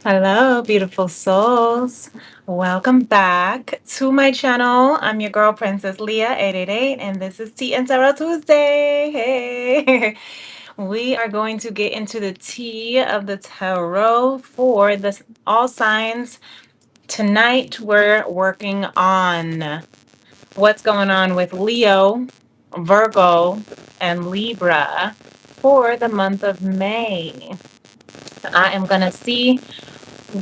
Hello, beautiful souls. Welcome back to my channel. I'm your girl, Princess Leah 888, and this is Tea and Tarot Tuesday. Hey, we are going to get into the tea of the tarot for the all signs. Tonight, we're working on what's going on with Leo, Virgo, and Libra for the month of May. I am going to see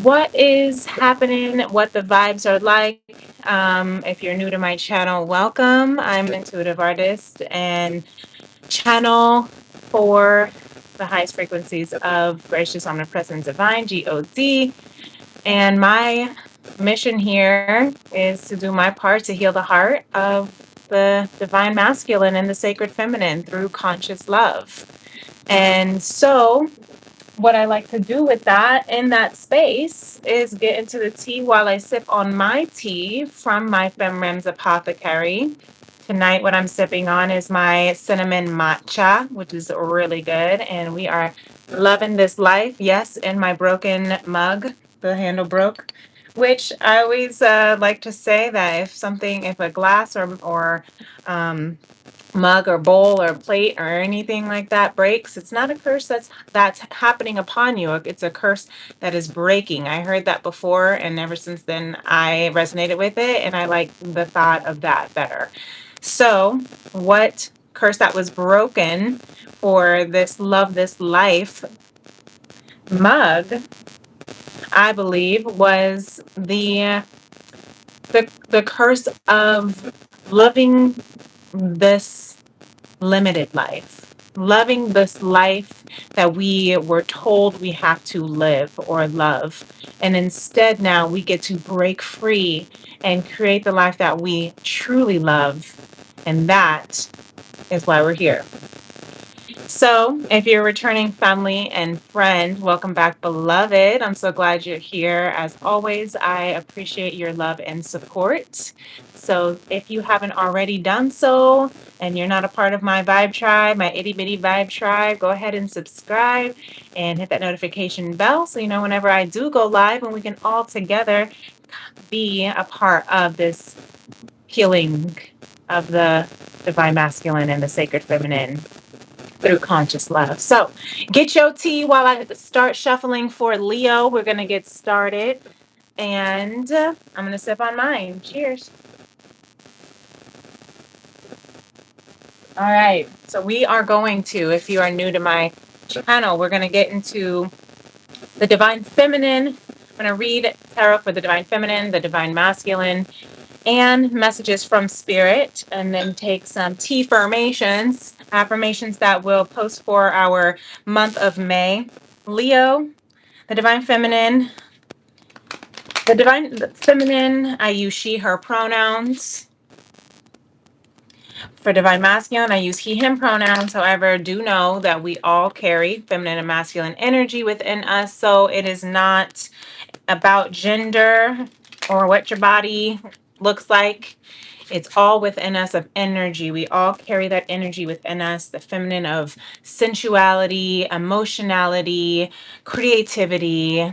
what is happening, what the vibes are like. If you're new to my channel, welcome. I'm an intuitive artist and channel for the highest frequencies of gracious, omnipresent, divine, God. And my mission here is to do my part to heal the heart of the divine masculine and the sacred feminine through conscious love. And so what I like to do with that in that space is get into the tea while I sip on my tea from my Femrem's Apothecary. Tonight, what I'm sipping on is my cinnamon matcha, which is really good. And we are loving this life. Yes, in my broken mug, the handle broke, which I always like to say that if a glass or mug or bowl or plate or anything like that breaks, it's not a curse that's happening upon you. It's a curse that is breaking. I heard that before, and ever since then I resonated with it, and I like the thought of that better. So what curse that was broken for this love this life mug, I believe, was the curse of loving this limited life, loving this life that we were told we have to live or love. And instead, now we get to break free and create the life that we truly love. And that is why we're here. So, if you're returning family and friend, welcome back, beloved. I'm so glad you're here. As always, I appreciate your love and support. So, if you haven't already done so and you're not a part of my vibe tribe, my itty bitty vibe tribe, go ahead and subscribe and hit that notification bell so you know whenever I do go live and we can all together be a part of this healing of the divine masculine and the sacred feminine through conscious love. So get your tea while I start shuffling for Leo. We're going to get started. And I'm going to sip on mine. Cheers. All right. So we are going to, if you are new to my channel, we're going to get into the divine feminine. I'm going to read tarot for the divine feminine, the divine masculine, and messages from spirit, and then take some tea affirmations that we'll post for our month of May. Leo, the divine feminine. The divine feminine, I use she, her pronouns. For divine masculine, I use he, him pronouns. However, do know that we all carry feminine and masculine energy within us. So it is not about gender or what your body looks like. It's all within us of energy. We all carry that energy within us, the feminine of sensuality, emotionality, creativity,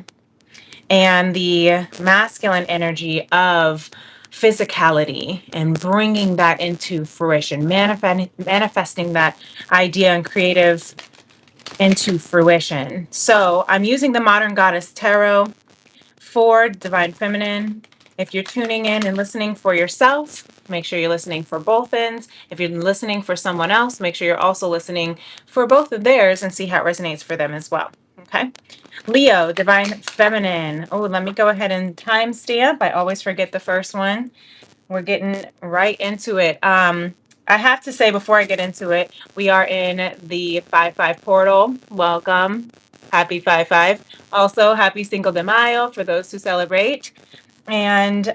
and the masculine energy of physicality and bringing that into fruition, manifesting that idea and creative into fruition. So I'm using the Modern Goddess Tarot for divine feminine. If you're tuning in and listening for yourself, make sure you're listening for both ends. If you're listening for someone else, make sure you're also listening for both of theirs and see how it resonates for them as well. Okay. Leo, divine feminine. Oh, let me go ahead and timestamp. I always forget the first one. We're getting right into it. I have to say before I get into it, we are in the 5-5 portal. Welcome. Happy 5-5. Also, happy Cinco de Mayo for those who celebrate. And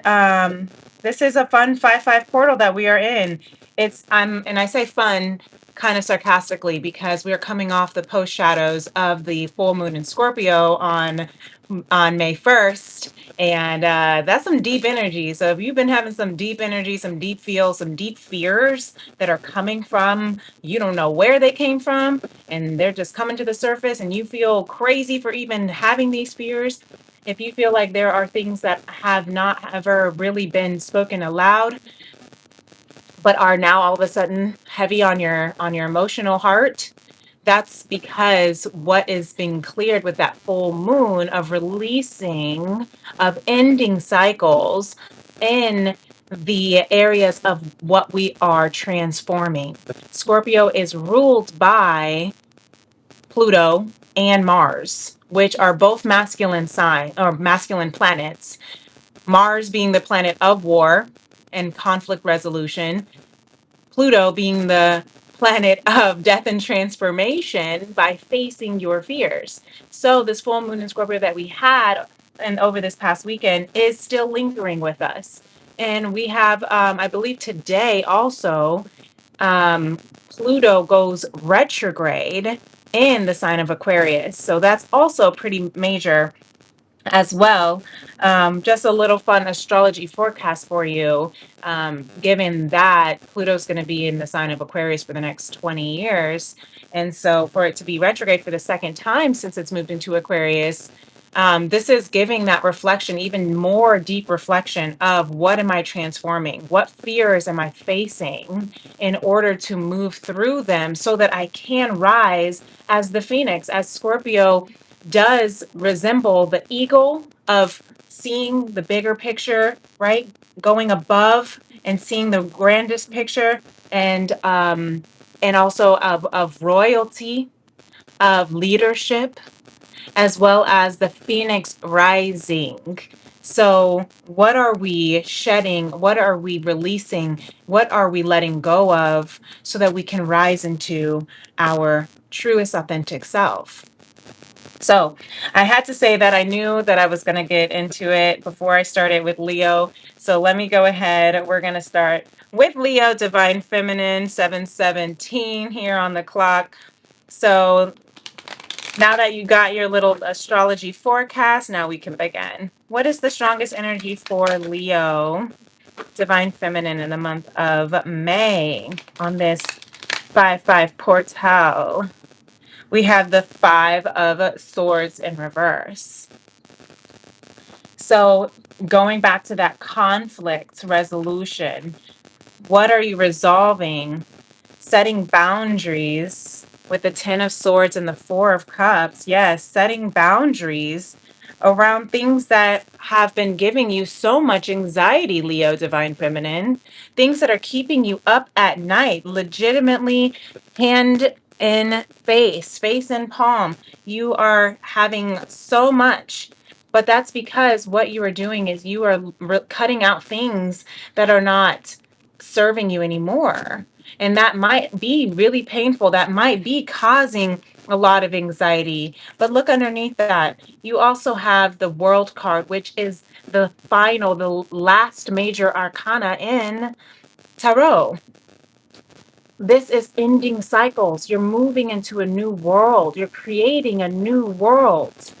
this is a fun 5-5 portal that we are in. And I say fun kind of sarcastically because we are coming off the post shadows of the full moon in Scorpio on May 1st, and that's some deep energy. So if you've been having some deep energy, some deep feels, some deep fears that are coming from, you don't know where they came from, and they're just coming to the surface, and you feel crazy for even having these fears, If you feel like there are things that have not ever really been spoken aloud, but are now all of a sudden heavy on your emotional heart, that's because what is being cleared with that full moon of releasing, of ending cycles in the areas of what we are transforming. Scorpio is ruled by Pluto and Mars, which are both masculine sign or masculine planets. Mars being the planet of war and conflict resolution, Pluto being the planet of death and transformation by facing your fears. So this full moon in Scorpio that we had and over this past weekend is still lingering with us. And we have, I believe today also, Pluto goes retrograde in the sign of Aquarius. So that's also pretty major as well. Just a little fun astrology forecast for you, given that Pluto's going to be in the sign of Aquarius for the next 20 years. And so for it to be retrograde for the second time since it's moved into Aquarius, this is giving that reflection, even more deep reflection of what am I transforming? What fears am I facing in order to move through them so that I can rise as the phoenix, as Scorpio does resemble the eagle of seeing the bigger picture, right? Going above and seeing the grandest picture, and also of royalty, of leadership, as well as the phoenix rising. So, what are we shedding? What are we releasing? What are we letting go of so that we can rise into our truest, authentic self? So I had to say that I knew that I was going to get into it before I started with Leo. So let me go ahead. We're going to start with Leo, Divine Feminine, 717 here on the clock. So now that you got your little astrology forecast, now we can begin. What is the strongest energy for Leo, Divine Feminine, in the month of May on this 5-5 portal? We have the Five of Swords in reverse. So going back to that conflict resolution, what are you resolving? Setting boundaries with the Ten of Swords and the Four of Cups. Yes, setting boundaries around things that have been giving you so much anxiety, Leo, Divine Feminine. Things that are keeping you up at night, legitimately hand in face, face in palm. You are having so much. But that's because what you are doing is you are cutting out things that are not serving you anymore. And that might be really painful. That might be causing a lot of anxiety. But look underneath that. You also have the World card, which is the final, the last major arcana in Tarot. This is ending cycles. You're moving into a new world. You're creating a new world.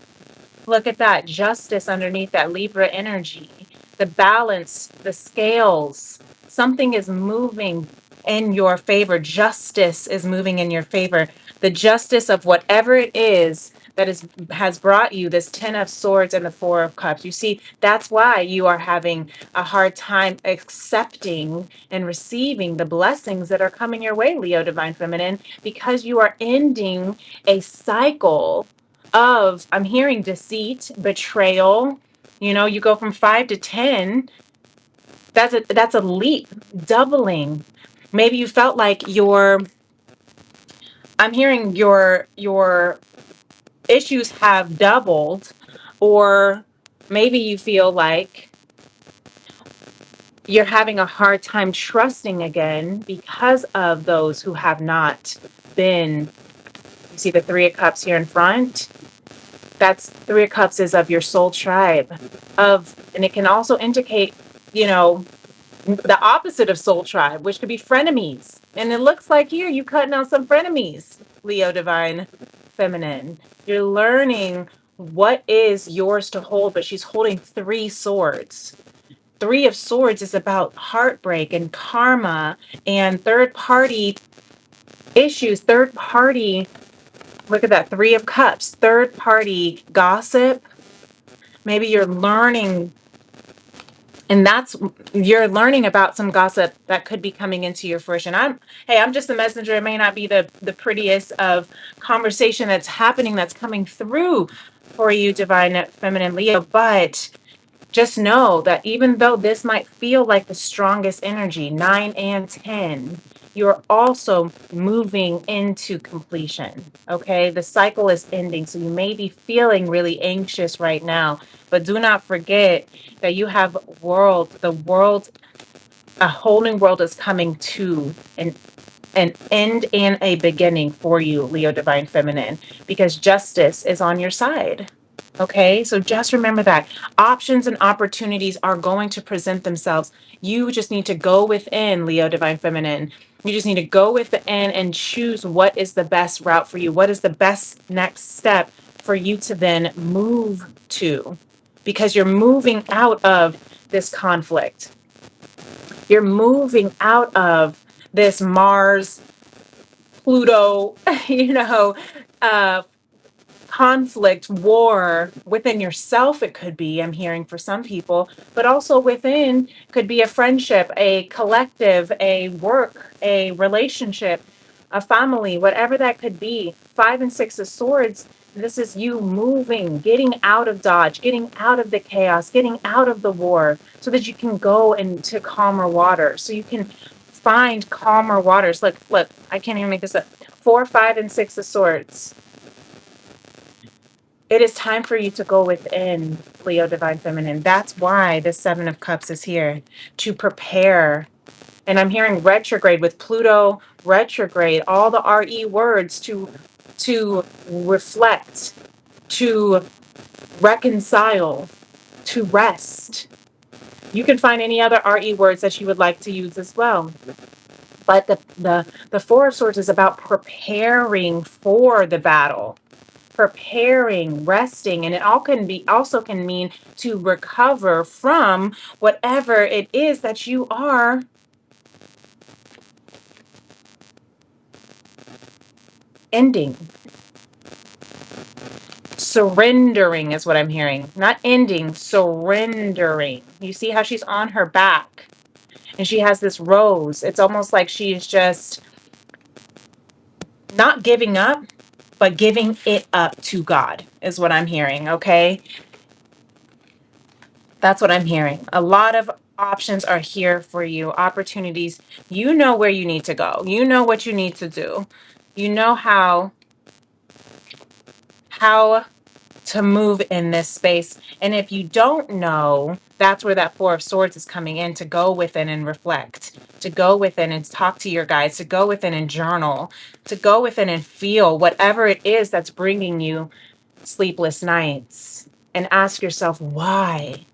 Look at that justice underneath that Libra energy, the balance, the scales. Something is moving in your favor. Justice is moving in your favor. The justice of whatever it is that has brought you this Ten of Swords and the Four of Cups. You see, that's why you are having a hard time accepting and receiving the blessings that are coming your way, Leo, Divine Feminine, because you are ending a cycle of, I'm hearing deceit, betrayal. You know, you go from 5 to 10. That's a leap, doubling. Maybe you felt like I'm hearing your issues have doubled, or maybe you feel like you're having a hard time trusting again because of those who have not been. You see the Three of Cups here in front? That's Three of Cups is of your soul tribe, and it can also indicate, you know, the opposite of soul tribe, which could be frenemies. And it looks like here you cutting out some frenemies, Leo, Divine Feminine. You're learning what is yours to hold, but she's holding three swords. Three of Swords is about heartbreak and karma and third party issues, third party. Look at that, Three of Cups, third party gossip, Maybe you're learning, and you're learning about some gossip that could be coming into your fruition. I'm just a messenger. It may not be the prettiest of conversation that's happening, that's coming through for you, divine feminine Leo, but just know that even though this might feel like the strongest energy, 9 and 10, you're also moving into completion. Okay. The cycle is ending. So you may be feeling really anxious right now, but do not forget that you have the world, a whole new world is coming to an end and a beginning for you, Leo Divine Feminine, because justice is on your side. Okay, so just remember that options and opportunities are going to present themselves. You just need to go within, Leo Divine Feminine. You just need to go within and choose what is the best route for you. What is the best next step for you to then move to? Because you're moving out of this conflict. You're moving out of this Mars, Pluto, you know, uh, conflict, war within yourself. It could be, I'm hearing for some people, but also within could be a friendship, a collective, a work, a relationship, a family, whatever that could be. 5 and 6 of Swords. This is you moving, getting out of Dodge, getting out of the chaos, getting out of the war so that you can go into calmer waters. So you can find calmer waters. Look, I can't even make this up. 4, 5, and 6 of Swords. It is time for you to go within, Leo Divine Feminine. That's why the 7 of Cups is here, to prepare. And I'm hearing retrograde with Pluto retrograde, all the RE words to reflect, to reconcile, to rest. You can find any other RE words that you would like to use as well. But the 4 of Swords is about preparing for the battle, preparing, resting, and it also can mean to recover from whatever it is that you are ending. Surrendering is what I'm hearing. Not ending, surrendering. You see how she's on her back and she has this rose. It's almost like she's just not giving up, but giving it up to God is what I'm hearing. Okay. That's what I'm hearing. A lot of options are here for you, opportunities. You know where you need to go. You know what you need to do. You know how to move in this space. And if you don't know, that's where that 4 of Swords is coming in, to go within and reflect, to go within and talk to your guides, to go within and journal, to go within and feel whatever it is that's bringing you sleepless nights, and ask yourself, why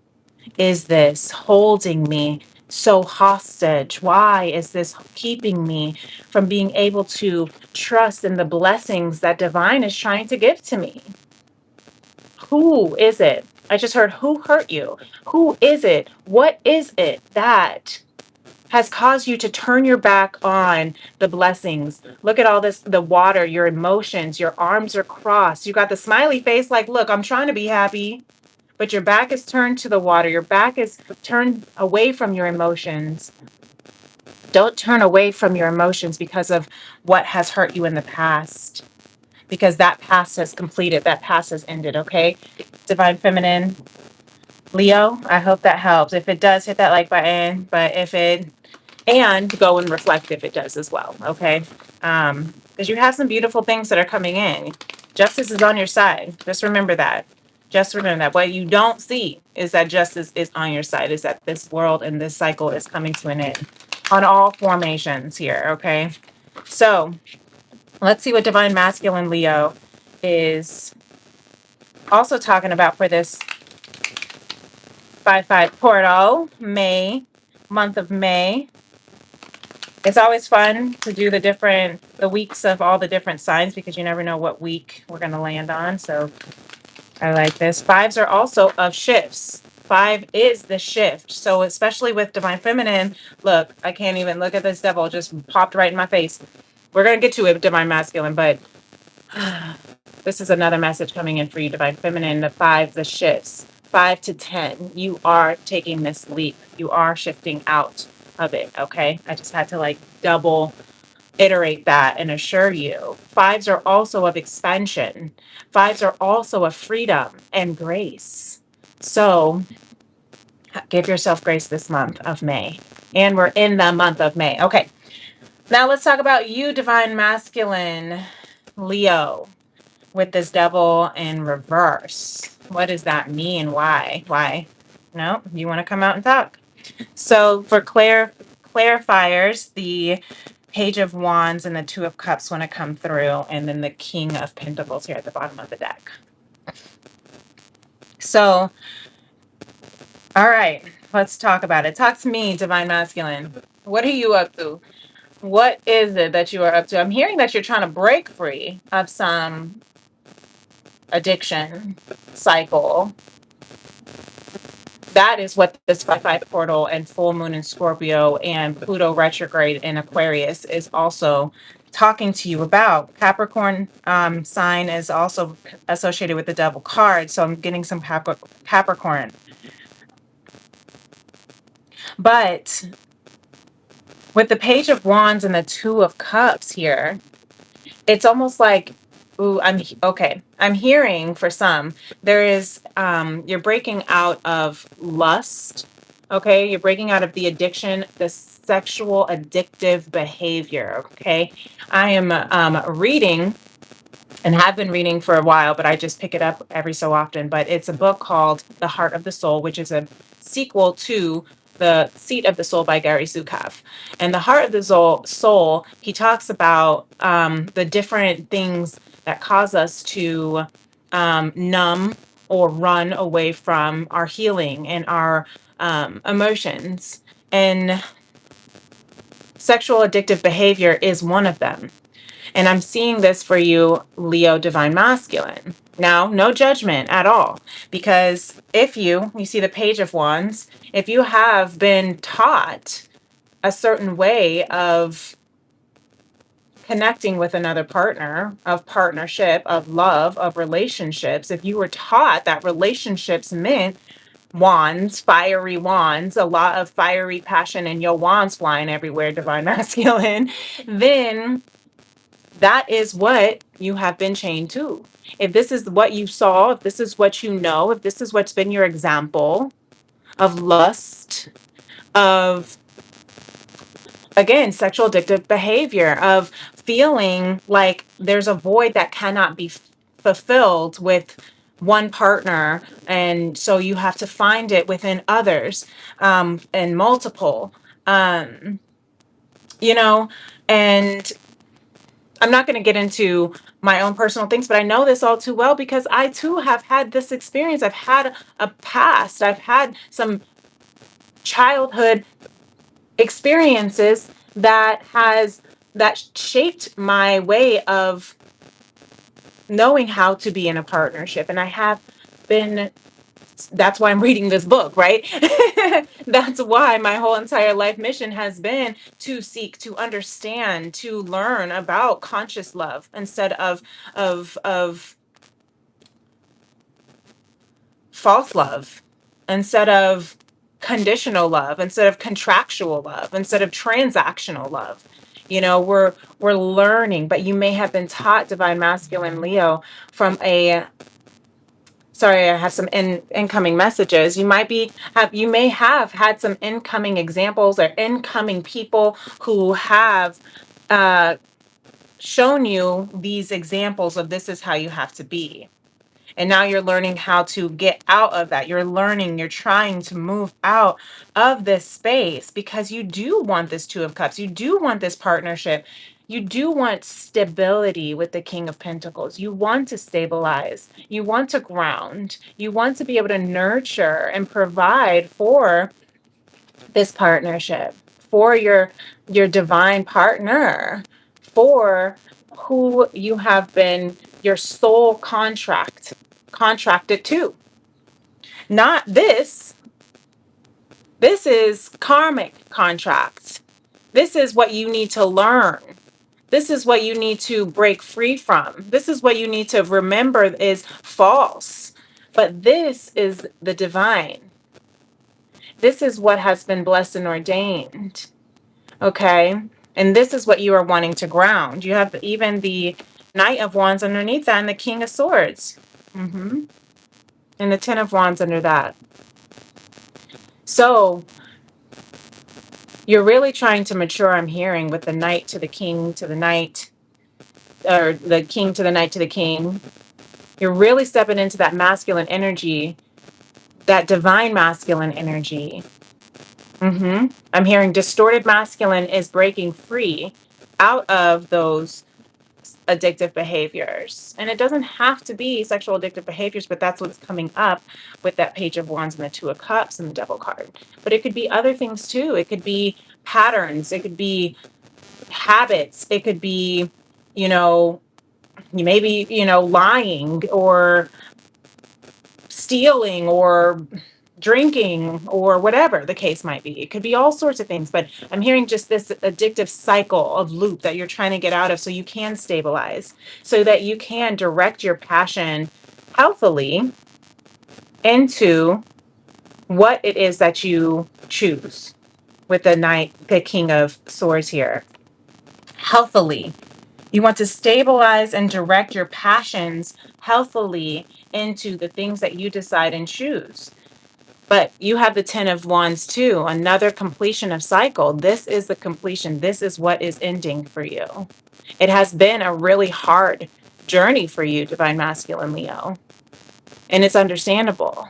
is this holding me so hostage? Why is this keeping me from being able to trust in the blessings that divine is trying to give to me? Who is it? I just heard, who hurt you? Who is it? What is it that has caused you to turn your back on the blessings? Look at all this, the water, your emotions, your arms are crossed. You got the smiley face like, look, I'm trying to be happy, but your back is turned to the water. Your back is turned away from your emotions. Don't turn away from your emotions because of what has hurt you in the past, because that past has completed, that past has ended. Okay, Divine Feminine Leo, I hope that helps. If it does, hit that like button. But if it, and go and reflect if it does as well. Okay, because you have some beautiful things that are coming in. Justice is on your side. Just remember that. Just remember that. What you don't see is that justice is on your side, is that this world and this cycle is coming to an end on all formations here. Okay, so let's see what Divine Masculine Leo is also talking about for this 5/5 portal, month of May. It's always fun to do the weeks of all the different signs, because you never know what week we're going to land on. So I like this. 5s are also of shifts. 5 is the shift. So especially with Divine Feminine, look, I can't even look at this devil, just popped right in my face. We're going to get to it, Divine Masculine, but this is another message coming in for you, Divine Feminine. The 5, the shifts. 5 to 10, you are taking this leap. You are shifting out of it, okay? I just had to like double iterate that and assure you. Fives are also of expansion. Fives are also of freedom and grace. So give yourself grace this month of May. And we're in the month of May. Okay. Now let's talk about you, Divine Masculine, Leo, with this devil in reverse. What does that mean? Why? Why? No, you want to come out and talk. So for clarifiers, the Page of Wands and the Two of Cups want to come through, and then the King of Pentacles here at the bottom of the deck. So, all right, let's talk about it. Talk to me, Divine Masculine. What are you up to? What is it that you are up to? I'm hearing that you're trying to break free of some addiction cycle. That is what this 5-5 portal and full moon in Scorpio and Pluto retrograde in Aquarius is also talking to you about. Capricorn sign is also associated with the devil card, so I'm getting some Capricorn. But with the Page of Wands and the Two of Cups here, it's almost like, ooh, I'm hearing for some, there is, you're breaking out of lust. Okay. You're breaking out of the addiction, the sexual addictive behavior. Okay. I am, reading and have been reading for a while, but I just pick it up every so often. But it's a book called The Heart of the Soul, which is a sequel to The Seat of the Soul by Gary Zukav. And The Heart of the Soul, he talks about the different things that cause us to numb or run away from our healing and our emotions. And sexual addictive behavior is one of them. And I'm seeing this for you, Leo Divine Masculine. Now, no judgment at all, because if you see the Page of Wands, if you have been taught a certain way of connecting with another partner, of partnership, of love, of relationships, if you were taught that relationships meant wands, fiery wands, a lot of fiery passion and your wands flying everywhere, Divine Masculine, then that is what you have been chained to. If this is what you saw, if this is what you know, if this is what's been your example of lust, of, again, sexual addictive behavior, of feeling like there's a void that cannot be fulfilled with one partner, and so you have to find it within others, and multiple, you know, and I'm not going to get into my own personal things, but I know this all too well because I too have had this experience. I've had a past. I've had some childhood experiences that shaped my way of knowing how to be in a partnership. And I have been, that's why I'm reading this book, right? That's why my whole entire life mission has been to seek, to understand, to learn about conscious love instead of false love, instead of conditional love, instead of contractual love, instead of transactional love. You know, we're learning, but you may have been taught, Divine Masculine Leo, from a, sorry, I have some incoming messages. You may have had some incoming examples or incoming people who have shown you these examples of this is how you have to be. And now you're learning how to get out of that. You're trying to move out of this space because you do want this Two of Cups. You do want this partnership. You do want stability with the King of Pentacles. You want to stabilize. You want to ground. You want to be able to nurture and provide for this partnership, for your divine partner, for who you have been your soul contracted to. Not this. This is karmic contracts. This is what you need to learn. This is what you need to break free from. This is what you need to remember is false. But this is the divine. This is what has been blessed and ordained. Okay? And this is what you are wanting to ground. You have even the Knight of Wands underneath that and the King of Swords. And the Ten of Wands under that. So you're really trying to mature, I'm hearing, with the Knight to the King to the Knight, or the King to the Knight to the King. You're really stepping into that masculine energy, that divine masculine energy. I'm hearing distorted masculine is breaking free out of those addictive behaviors. And it doesn't have to be sexual addictive behaviors, but that's what's coming up with that Page of Wands and the Two of Cups and the Devil card. But it could be other things too. It could be patterns. It could be habits. It could be, you know, maybe, lying or stealing or drinking or whatever the case might be. It could be all sorts of things, but I'm hearing just this addictive cycle of loop that you're trying to get out of so you can stabilize, so that you can direct your passion healthily into what it is that you choose with the King of Swords here. Healthily. You want to stabilize and direct your passions healthily into the things that you decide and choose. But you have the Ten of Wands too, another completion of cycle. This is the completion. This is what is ending for you. It has been a really hard journey for you, Divine Masculine Leo. And it's understandable.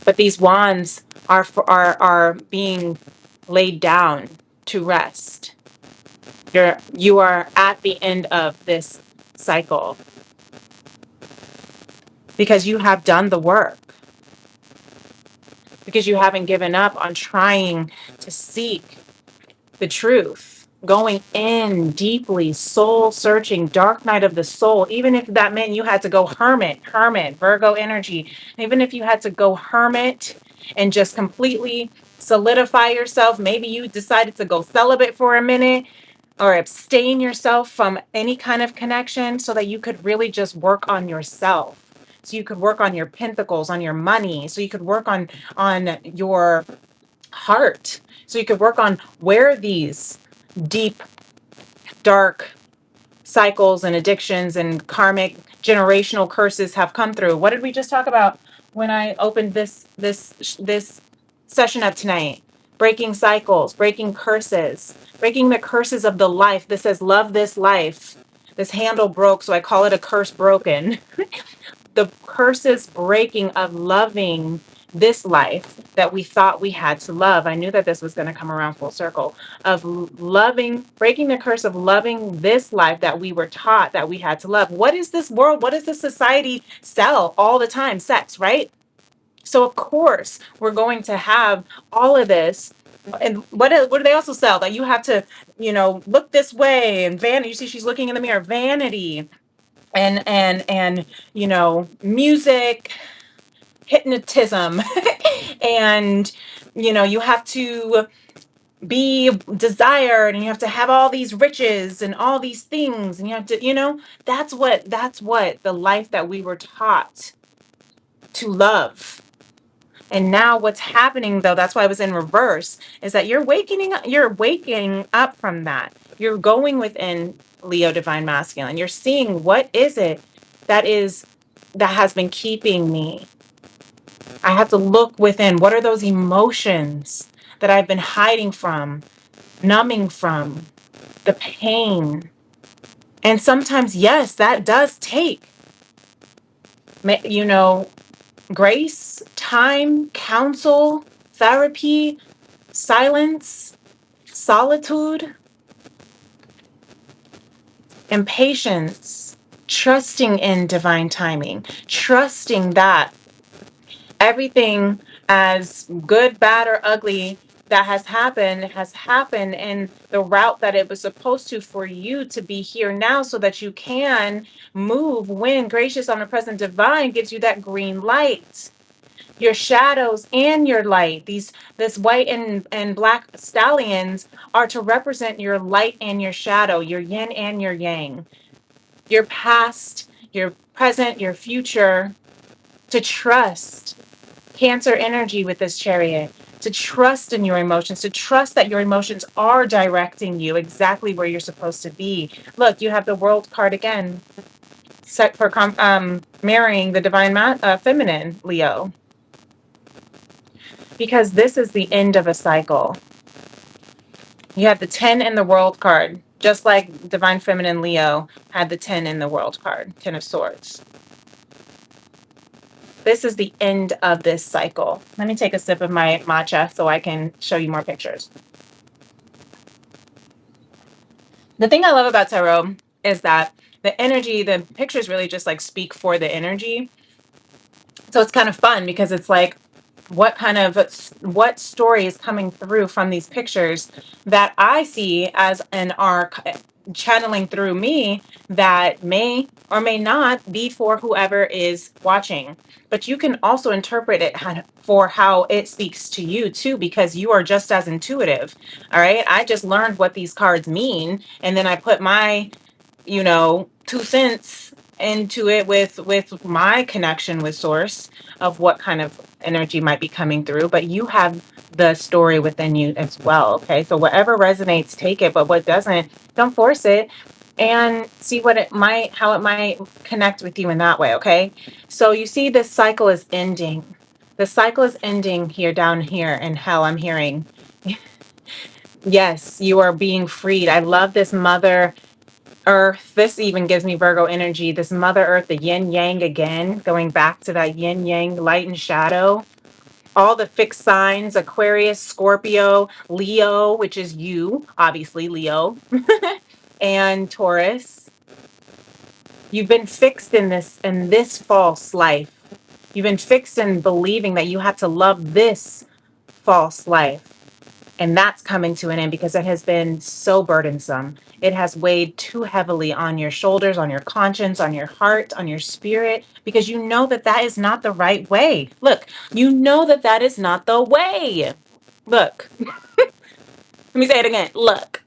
But these wands are being laid down to rest. You are at the end of this cycle because you have done the work. Because you haven't given up on trying to seek the truth, going in deeply, soul searching, dark night of the soul. Even if that meant you had to go hermit, Virgo energy, even if you had to go hermit and just completely solidify yourself, maybe you decided to go celibate for a minute or abstain yourself from any kind of connection so that you could really just work on yourself. So you could work on your pentacles, on your money, so you could work on your heart, so you could work on where these deep, dark cycles and addictions and karmic generational curses have come through. What did we just talk about when I opened this session up tonight? Breaking cycles, breaking curses, breaking the curses of the life. This says, love this life. This handle broke, so I call it a curse broken. The curses breaking of loving this life that we thought we had to love. I knew that this was going to come around full circle of loving, breaking the curse of loving this life that we were taught that we had to love. What is this world? What does this society sell all the time? Sex, right? So of course we're going to have all of this. And what do they also sell? That you have to, look this way and vanity. You see, she's looking in the mirror, vanity and music, hypnotism, and you have to be desired and you have to have all these riches and all these things and you have to, that's what the life that we were taught to love. And now what's happening, though, that's why I was in reverse, is that you're waking up from that. You're going within Leo Divine Masculine. You're seeing what is it that has been keeping me. I have to look within. What are those emotions that I've been hiding from, numbing from, the pain? And sometimes, yes, that does take, grace, time, counsel, therapy, silence, solitude, and patience, trusting in divine timing, trusting that everything, as good, bad, or ugly, that has happened in the route that it was supposed to for you to be here now so that you can move when gracious, omnipresent, divine gives you that green light. Your shadows and your light, this white and black stallions are to represent your light and your shadow, your yin and your yang, your past, your present, your future, to trust Cancer energy with this Chariot, to trust in your emotions, to trust that your emotions are directing you exactly where you're supposed to be. Look, you have the World card again, set for marrying the divine feminine, Leo, because this is the end of a cycle. You have the 10 in the World card, just like divine feminine Leo had the 10 in the World card, 10 of Swords. This is the end of this cycle. Let me take a sip of my matcha so I can show you more pictures. The thing I love about tarot is that the energy, the pictures really just like speak for the energy. So it's kind of fun because it's like, what story is coming through from these pictures that I see as an arc channeling through me that may or may not be for whoever is watching. But you can also interpret it for how it speaks to you too, because you are just as intuitive. All right. I just learned what these cards mean, and then I put my 2 cents into it with my connection with source of what kind of energy might be coming through. But you have the story within you as well. Okay, so whatever resonates, take it, but what doesn't, don't force it, and see how it might connect with you in that way. Okay, so you see this cycle is ending. The cycle is ending here, down here in hell. I'm hearing yes, you are being freed. I love this Mother Earth. This even gives me Virgo energy. This Mother Earth, the yin yang again, going back to that yin yang, light and shadow. All the fixed signs: Aquarius, Scorpio, Leo, which is you, obviously, Leo, and Taurus. You've been fixed in this false life. You've been fixed in believing that you have to love this false life. And that's coming to an end because it has been so burdensome. It has weighed too heavily on your shoulders, on your conscience, on your heart, on your spirit, because you know that that is not the right way. Look, you know that that is not the way. Look, let me say it again. Look,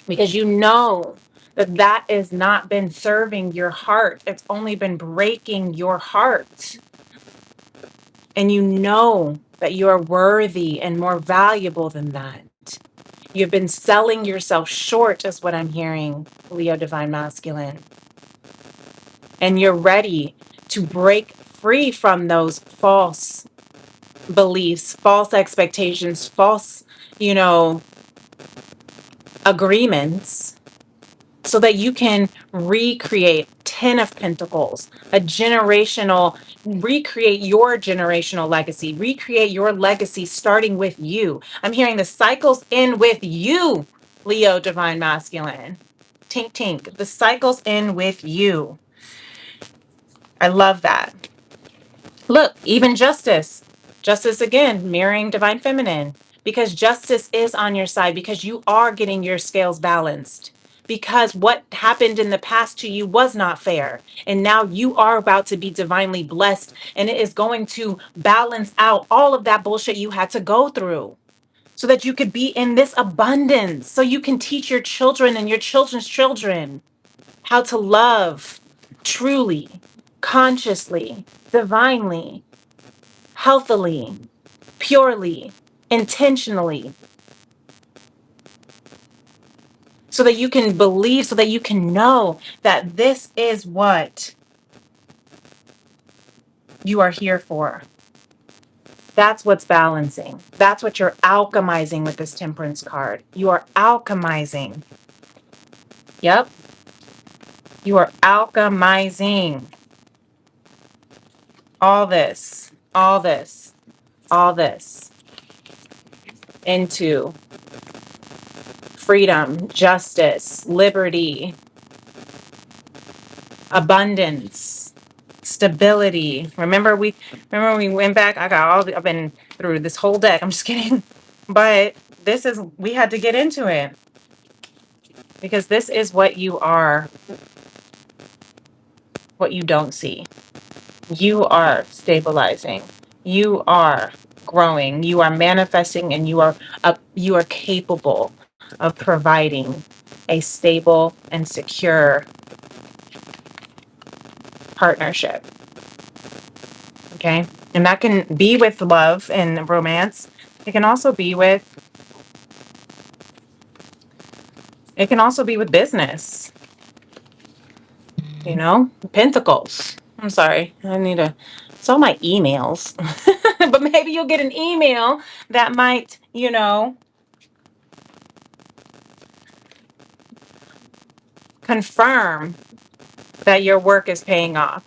because you know that that has not been serving your heart. It's only been breaking your heart. And you know that you are worthy and more valuable than that. You've been selling yourself short, is what I'm hearing, Leo Divine Masculine. And you're ready to break free from those false beliefs, false expectations, false, agreements, so that you can recreate 10 of Pentacles, recreate your generational legacy, recreate your legacy starting with you. I'm hearing the cycles end with you, Leo Divine Masculine. Tink, tink. The cycles end with you. I love that. Look, even justice. Justice again, mirroring divine feminine. Because justice is on your side, because you are getting your scales balanced. Because what happened in the past to you was not fair. And now you are about to be divinely blessed. And it is going to balance out all of that bullshit you had to go through, so that you could be in this abundance. So you can teach your children and your children's children how to love truly, consciously, divinely, healthily, purely, intentionally, so that you can believe, so that you can know that this is what you are here for. That's what's balancing. That's what you're alchemizing with this Temperance card. You are alchemizing. Yep. You are alchemizing all this, all this, all this into freedom, justice, liberty, abundance, stability. Remember we went back. I've been through this whole deck. I'm just kidding. But we had to get into it because this is what you are, what you don't see. You are stabilizing. You are growing. You are manifesting, and you are capable of providing a stable and secure partnership. Okay. And that can be with love and romance. It can also be with business, Pentacles. I'm sorry. It's all my emails. But maybe you'll get an email that might, confirm that your work is paying off.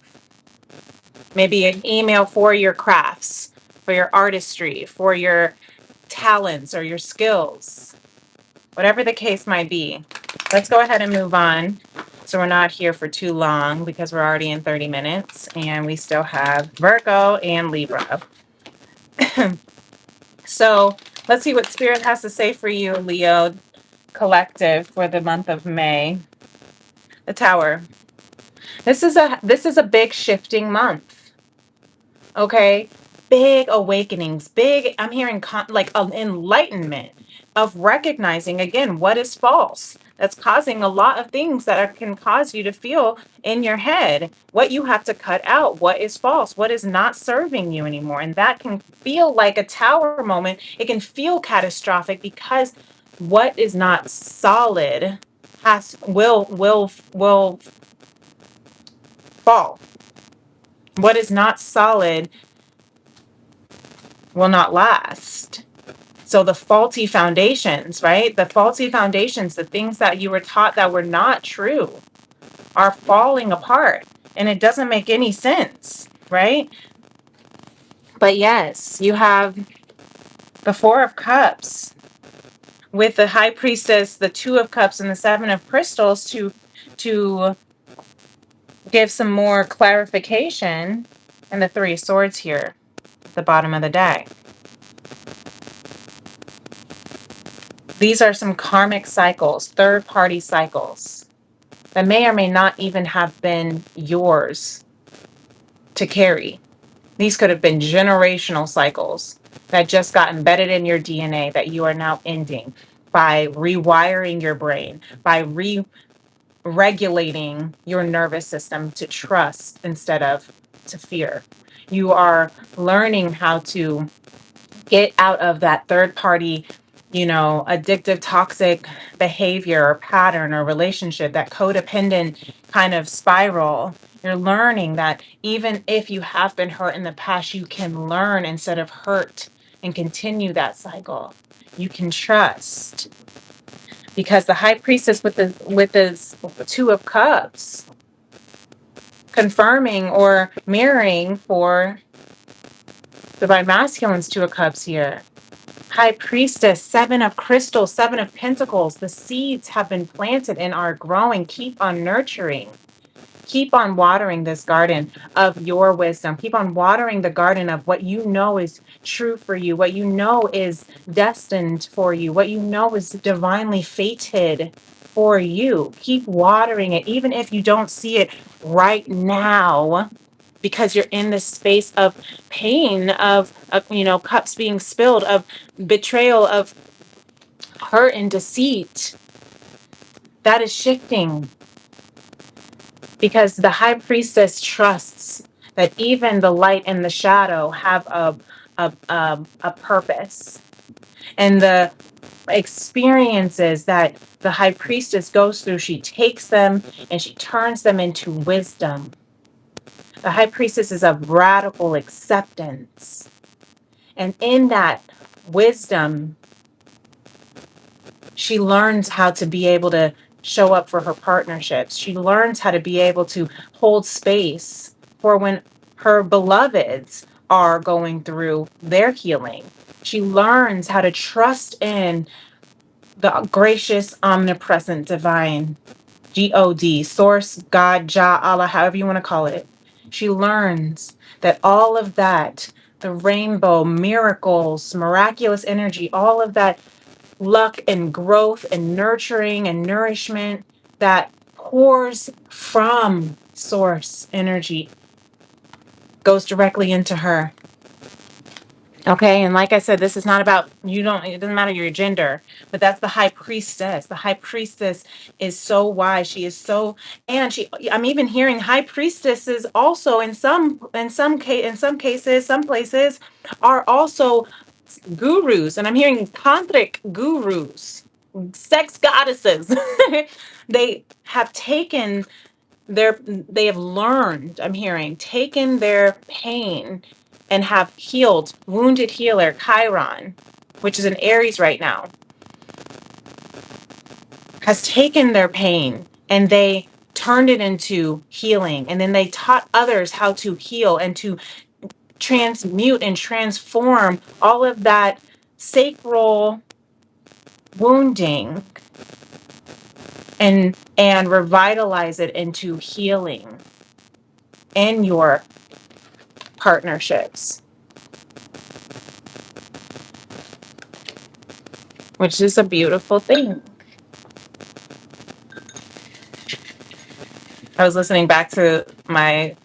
Maybe an email for your crafts, for your artistry, for your talents or your skills, whatever the case might be. Let's go ahead and move on. So we're not here for too long because we're already in 30 minutes and we still have Virgo and Libra. So let's see what Spirit has to say for you, Leo collective, for the month of May. The Tower. This is a big shifting month. Okay, big awakenings, big, I'm hearing like an enlightenment of recognizing again what is false. That's causing a lot of things that can cause you to feel in your head what you have to cut out, what is false, what is not serving you anymore. And that can feel like a tower moment. It can feel catastrophic because what is not solid will fall. What is not solid will not last. So the faulty foundations, right? The faulty foundations, the things that you were taught that were not true are falling apart. And it doesn't make any sense, right? But yes, you have the Four of Cups with the High Priestess, the Two of Cups, and the Seven of Crystals to give some more clarification. And the Three of Swords here at the bottom of the deck. These are some karmic cycles, third-party cycles that may or may not even have been yours to carry. These could have been generational cycles that just got embedded in your DNA that you are now ending by rewiring your brain, by re-regulating your nervous system to trust instead of to fear. You are learning how to get out of that third party, addictive, toxic behavior or pattern or relationship, that codependent kind of spiral. You're learning that even if you have been hurt in the past, you can learn instead of hurt and continue that cycle. You can trust, because the High Priestess with this Two of Cups, confirming or mirroring for Divine Masculine's Two of Cups here. High Priestess, Seven of Crystals, Seven of Pentacles. The seeds have been planted and are growing. Keep on nurturing. Keep on watering this garden of your wisdom. Keep on watering the garden of what you know is true for you, what you know is destined for you, what you know is divinely fated for you. Keep watering it, even if you don't see it right now, because you're in this space of pain, of cups being spilled, of betrayal, of hurt and deceit. That is shifting, because the High Priestess trusts that even the light and the shadow have a purpose. And the experiences that the High Priestess goes through, she takes them and she turns them into wisdom. The High Priestess is of radical acceptance. And in that wisdom, she learns how to be able to show up for her partnerships. She learns how to be able to hold space for when her beloveds are going through their healing. She learns how to trust in the gracious, omnipresent, divine, God, Source, God, Jah, Allah, however you want to call it. She learns that all of that, the rainbow, miracles, miraculous energy, all of that luck and growth and nurturing and nourishment that pours from source energy goes directly into her. Okay, and like I said, this is not about, it doesn't matter your gender, but that's the high priestess. The high priestess is so wise. She is so, and I'm even hearing high priestesses also in some cases, some places are also gurus, and I'm hearing tantric gurus, sex goddesses. They have taken they have learned, I'm hearing, taken their pain and have healed. Wounded healer Chiron, which is an Aries right now, has taken their pain and they turned it into healing, and then they taught others how to heal and to transmute and transform all of that sacral wounding and revitalize it into healing in your partnerships, which is a beautiful thing. I was listening back to my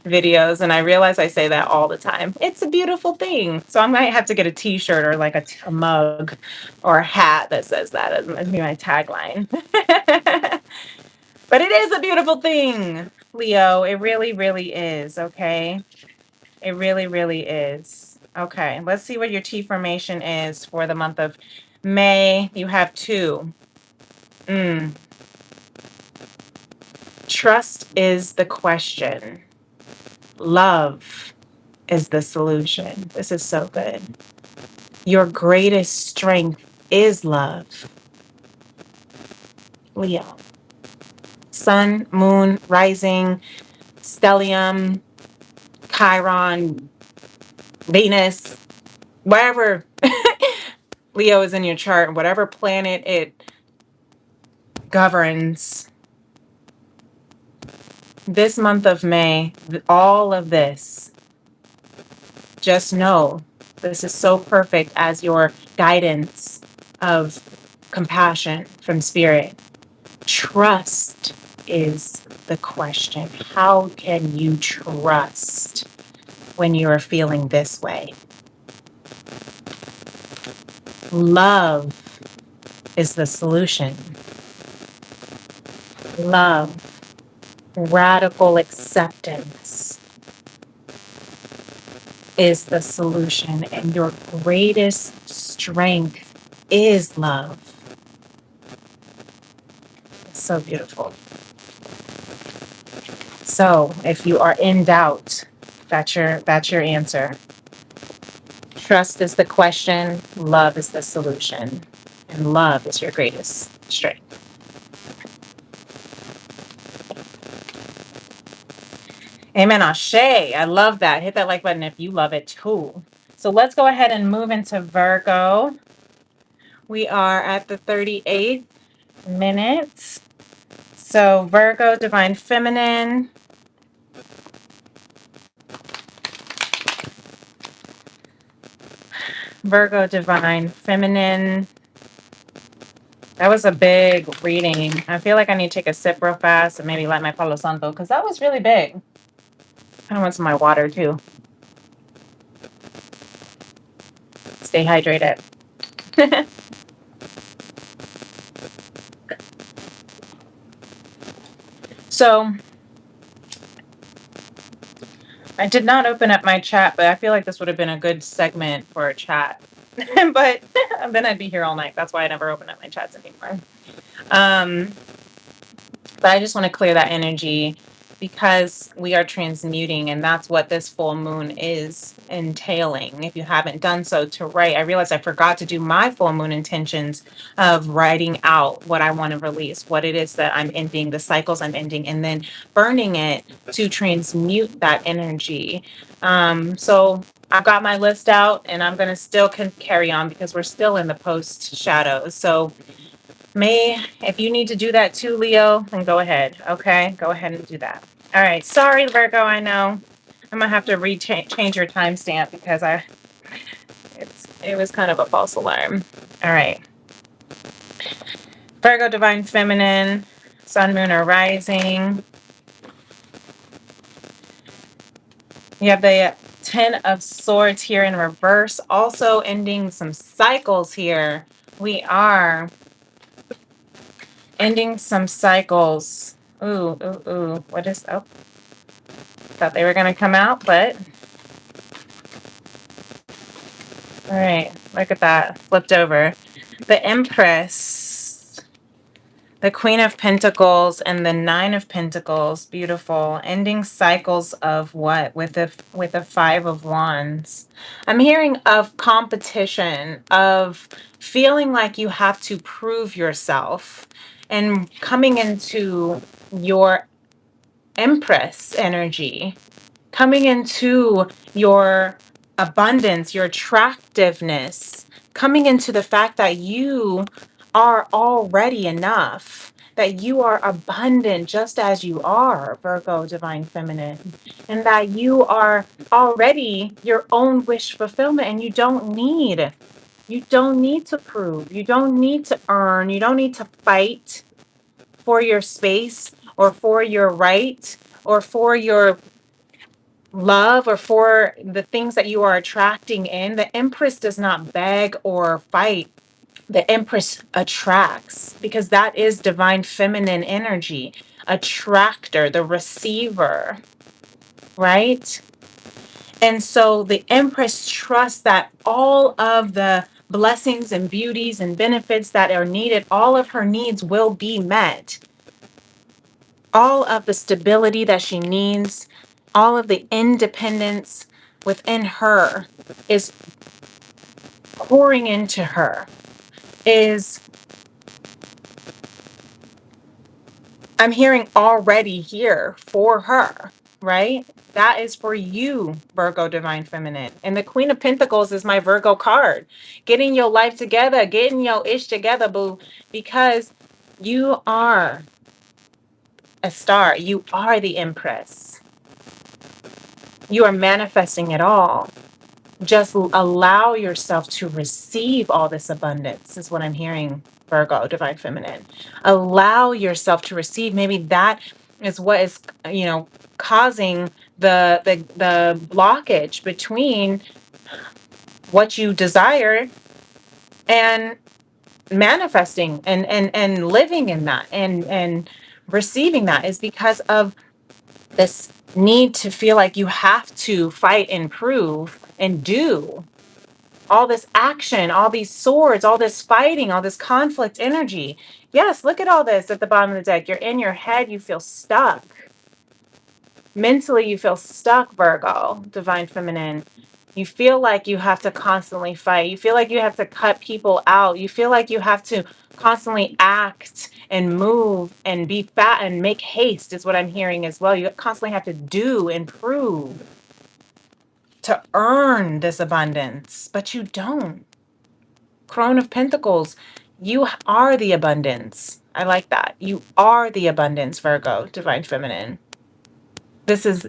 videos and I realize I say that all the time. It's a beautiful thing. So I might have to get a t-shirt or like a mug or a hat that says that as my tagline. But it is a beautiful thing, Leo. It really, really is. Okay. It really, really is. Okay. Let's see what your T formation is for the month of May. You have 2. Trust is the question. Love is the solution. This is so good. Your greatest strength is love. Leo. Sun, moon, rising, stellium, Chiron, Venus, wherever Leo is in your chart, whatever planet it governs. This month of May, all of this, just know this is so perfect as your guidance of compassion from spirit. Trust is the question. How can you trust when you're feeling this way? Love is the solution. Love, radical acceptance is the solution, and your greatest strength is love. It's so beautiful. So if you are in doubt, that's your answer. Trust is the question, love is the solution, and love is your greatest strength. Amen. Ashe. I love that. Hit that like button if you love it too. So let's go ahead and move into Virgo. We are at the 38th minute. So Virgo, divine feminine. Virgo, divine feminine. That was a big reading. I feel like I need to take a sip real fast and maybe light my Palo Santo because that was really big. I want some of my water too. Stay hydrated. So I did not open up my chat, but I feel like this would have been a good segment for a chat. But then I'd be here all night. That's why I never open up my chats anymore. But I just want to clear that energy because we are transmuting, and that's what this full moon is entailing. If you haven't done so to write, I realized I forgot to do my full moon intentions of writing out what I want to release, what it is that I'm ending, the cycles I'm ending, and then burning it to transmute that energy. So I've got my list out, and I'm going to still carry on because we're still in the post shadows. So if you need to do that too, Leo, then go ahead. Okay, go ahead and do that. All right. Sorry, Virgo. I know I'm gonna have to change your timestamp because it was kind of a false alarm. All right. Virgo, divine feminine, sun, moon, or rising. You have the Ten of Swords here in reverse, also ending some cycles here. We are ending some cycles. Ooh, ooh, ooh. What is, oh, thought they were going to come out, but all right, look at that. Flipped over. The Empress, the Queen of Pentacles, and the Nine of Pentacles. Beautiful. Ending cycles of what? With the Five of Wands. I'm hearing of competition, of feeling like you have to prove yourself, and coming into your Empress energy, coming into your abundance, your attractiveness, coming into the fact that you are already enough, that you are abundant just as you are, Virgo, Divine Feminine, and that you are already your own wish fulfillment, and you don't need to prove, you don't need to earn, you don't need to fight for your space or for your right or for your love or for the things that you are attracting in. The Empress does not beg or fight. The Empress attracts, because that is Divine Feminine energy. Attractor, the receiver, right? And so the Empress trusts that all of the blessings and beauties and benefits that are needed, all of her needs will be met. All of the stability that she needs, all of the independence within her is pouring into her, is, I'm hearing already here for her, right? That is for you, Virgo Divine Feminine. And the Queen of Pentacles is my Virgo card. Getting your life together, getting your ish together, boo, because you are a star. You are the Empress. You are manifesting it all. Just allow yourself to receive all this abundance is what I'm hearing, Virgo, Divine Feminine. Allow yourself to receive. Maybe that is what is, causing the blockage between what you desire and manifesting and living in that and receiving that, is because of this need to feel like you have to fight and prove and do all this action, all these swords, all this fighting, all this conflict energy. Yes, look at all this at the bottom of the deck. You're in your head, you feel stuck. Mentally, you feel stuck, Virgo, Divine Feminine. You feel like you have to constantly fight. You feel like you have to cut people out. You feel like you have to constantly act and move and be fat and make haste, is what I'm hearing as well. You constantly have to do and prove to earn this abundance, but you don't. Crone of Pentacles, you are the abundance. I like that. You are the abundance, Virgo, Divine Feminine. This is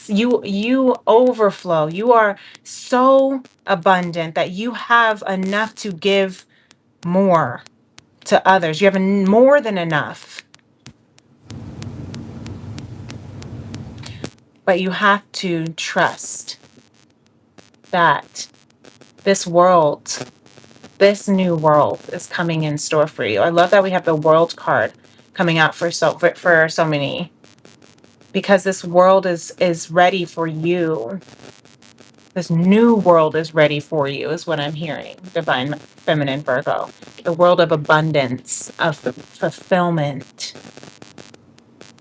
you overflow. You are so abundant that you have enough to give more to others. You have more than enough. But you have to trust that this world, this new world is coming in store for you. I love that we have the World card coming out for so many, because this world is ready for you. This new world is ready for you, is what I'm hearing, Divine Feminine Virgo. The world of abundance, of fulfillment,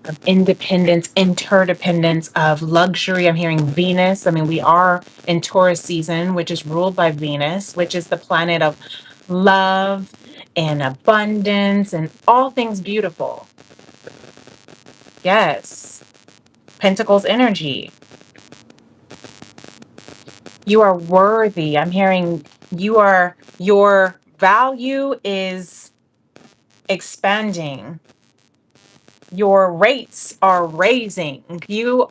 of independence, interdependence, of luxury. I'm hearing Venus. I mean, we are in Taurus season, which is ruled by Venus, which is the planet of love and abundance and all things beautiful. Yes. Pentacles energy. You are worthy. I'm hearing your value is expanding. Your rates are raising. You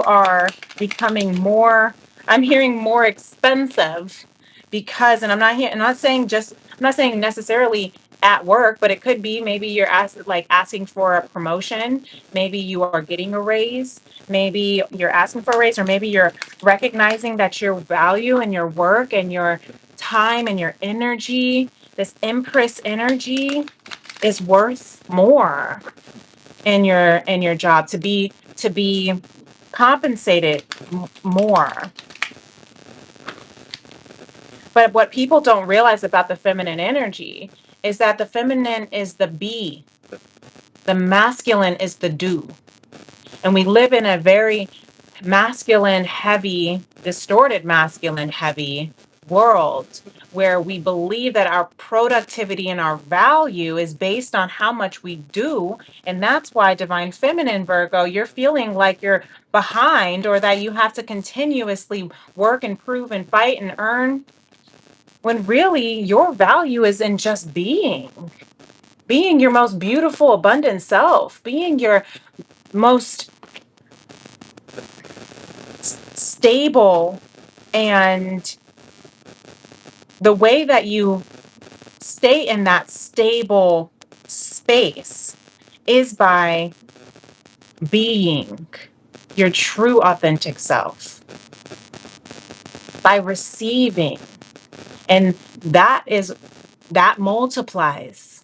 are becoming more, I'm hearing more expensive, because, and I'm not saying necessarily at work, but it could be maybe you're asking for a promotion. Maybe you are getting a raise. Maybe you're asking for a raise, or maybe you're recognizing that your value and your work and your time and your energy, this Empress energy, is worth more in your job, to be compensated more. But what people don't realize about the feminine energy is that the feminine is the be, the masculine is the do. And we live in a very masculine heavy, distorted masculine heavy world, where we believe that our productivity and our value is based on how much we do. And that's why, divine feminine Virgo, you're feeling like you're behind, or that you have to continuously work and prove and fight and earn, when really your value is in just being your most beautiful, abundant self, being your most stable. And the way that you stay in that stable space is by being your true, authentic self, by receiving. And that multiplies.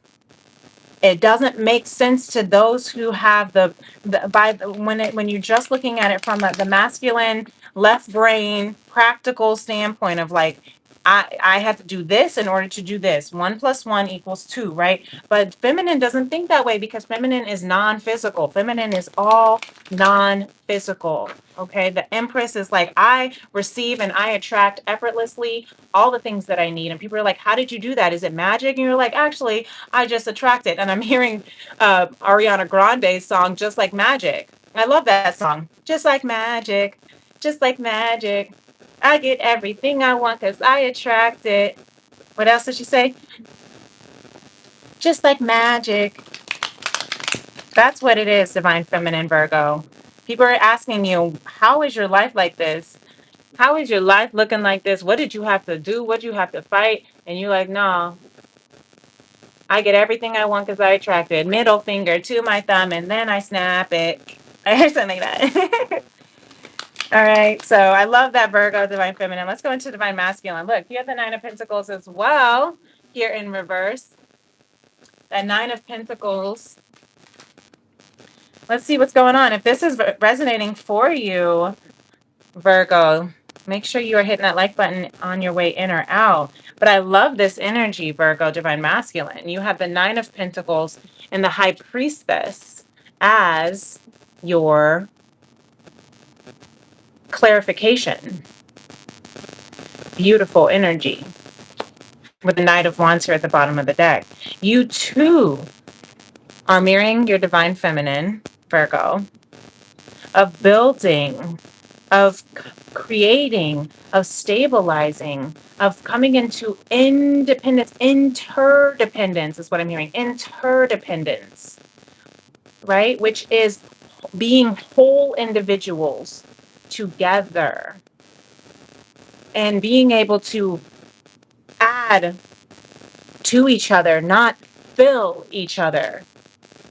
It doesn't make sense to those who have when you're just looking at it from the masculine left brain practical standpoint of like, I have to do this in order to do this. 1 + 1 = 2, right? But feminine doesn't think that way, because feminine is non-physical. Feminine is all non-physical. Okay, the Empress is like, I receive and I attract effortlessly all the things that I need. And people are like, how did you do that? Is it magic? And you're like, actually, I just attract it. And I'm hearing Ariana Grande's song, Just Like Magic. I love that song. Just like magic, just like magic. I get everything I want because I attract it. What else did she say? Just like magic. That's what it is, divine feminine Virgo. People are asking you, how is your life like this? How is your life looking like this? What did you have to do? What did you have to fight? And you're like, no, I get everything I want because I attract it. Middle finger to my thumb, and then I snap it. Or something like that. All right. So I love that, Virgo, divine feminine. Let's go into divine masculine. Look, you have the 9 of Pentacles as well here in reverse. That 9 of Pentacles. Let's see what's going on. If this is resonating for you, Virgo, make sure you are hitting that like button on your way in or out. But I love this energy, Virgo, divine masculine. You have the 9 of Pentacles and the High Priestess as your clarification. Beautiful energy with the Knight of Wands here at the bottom of the deck. You too are mirroring your divine feminine, Virgo, of building, of creating, of stabilizing, of coming into independence. Interdependence is what I'm hearing. Interdependence, right? Which is being whole individuals together and being able to add to each other, not fill each other.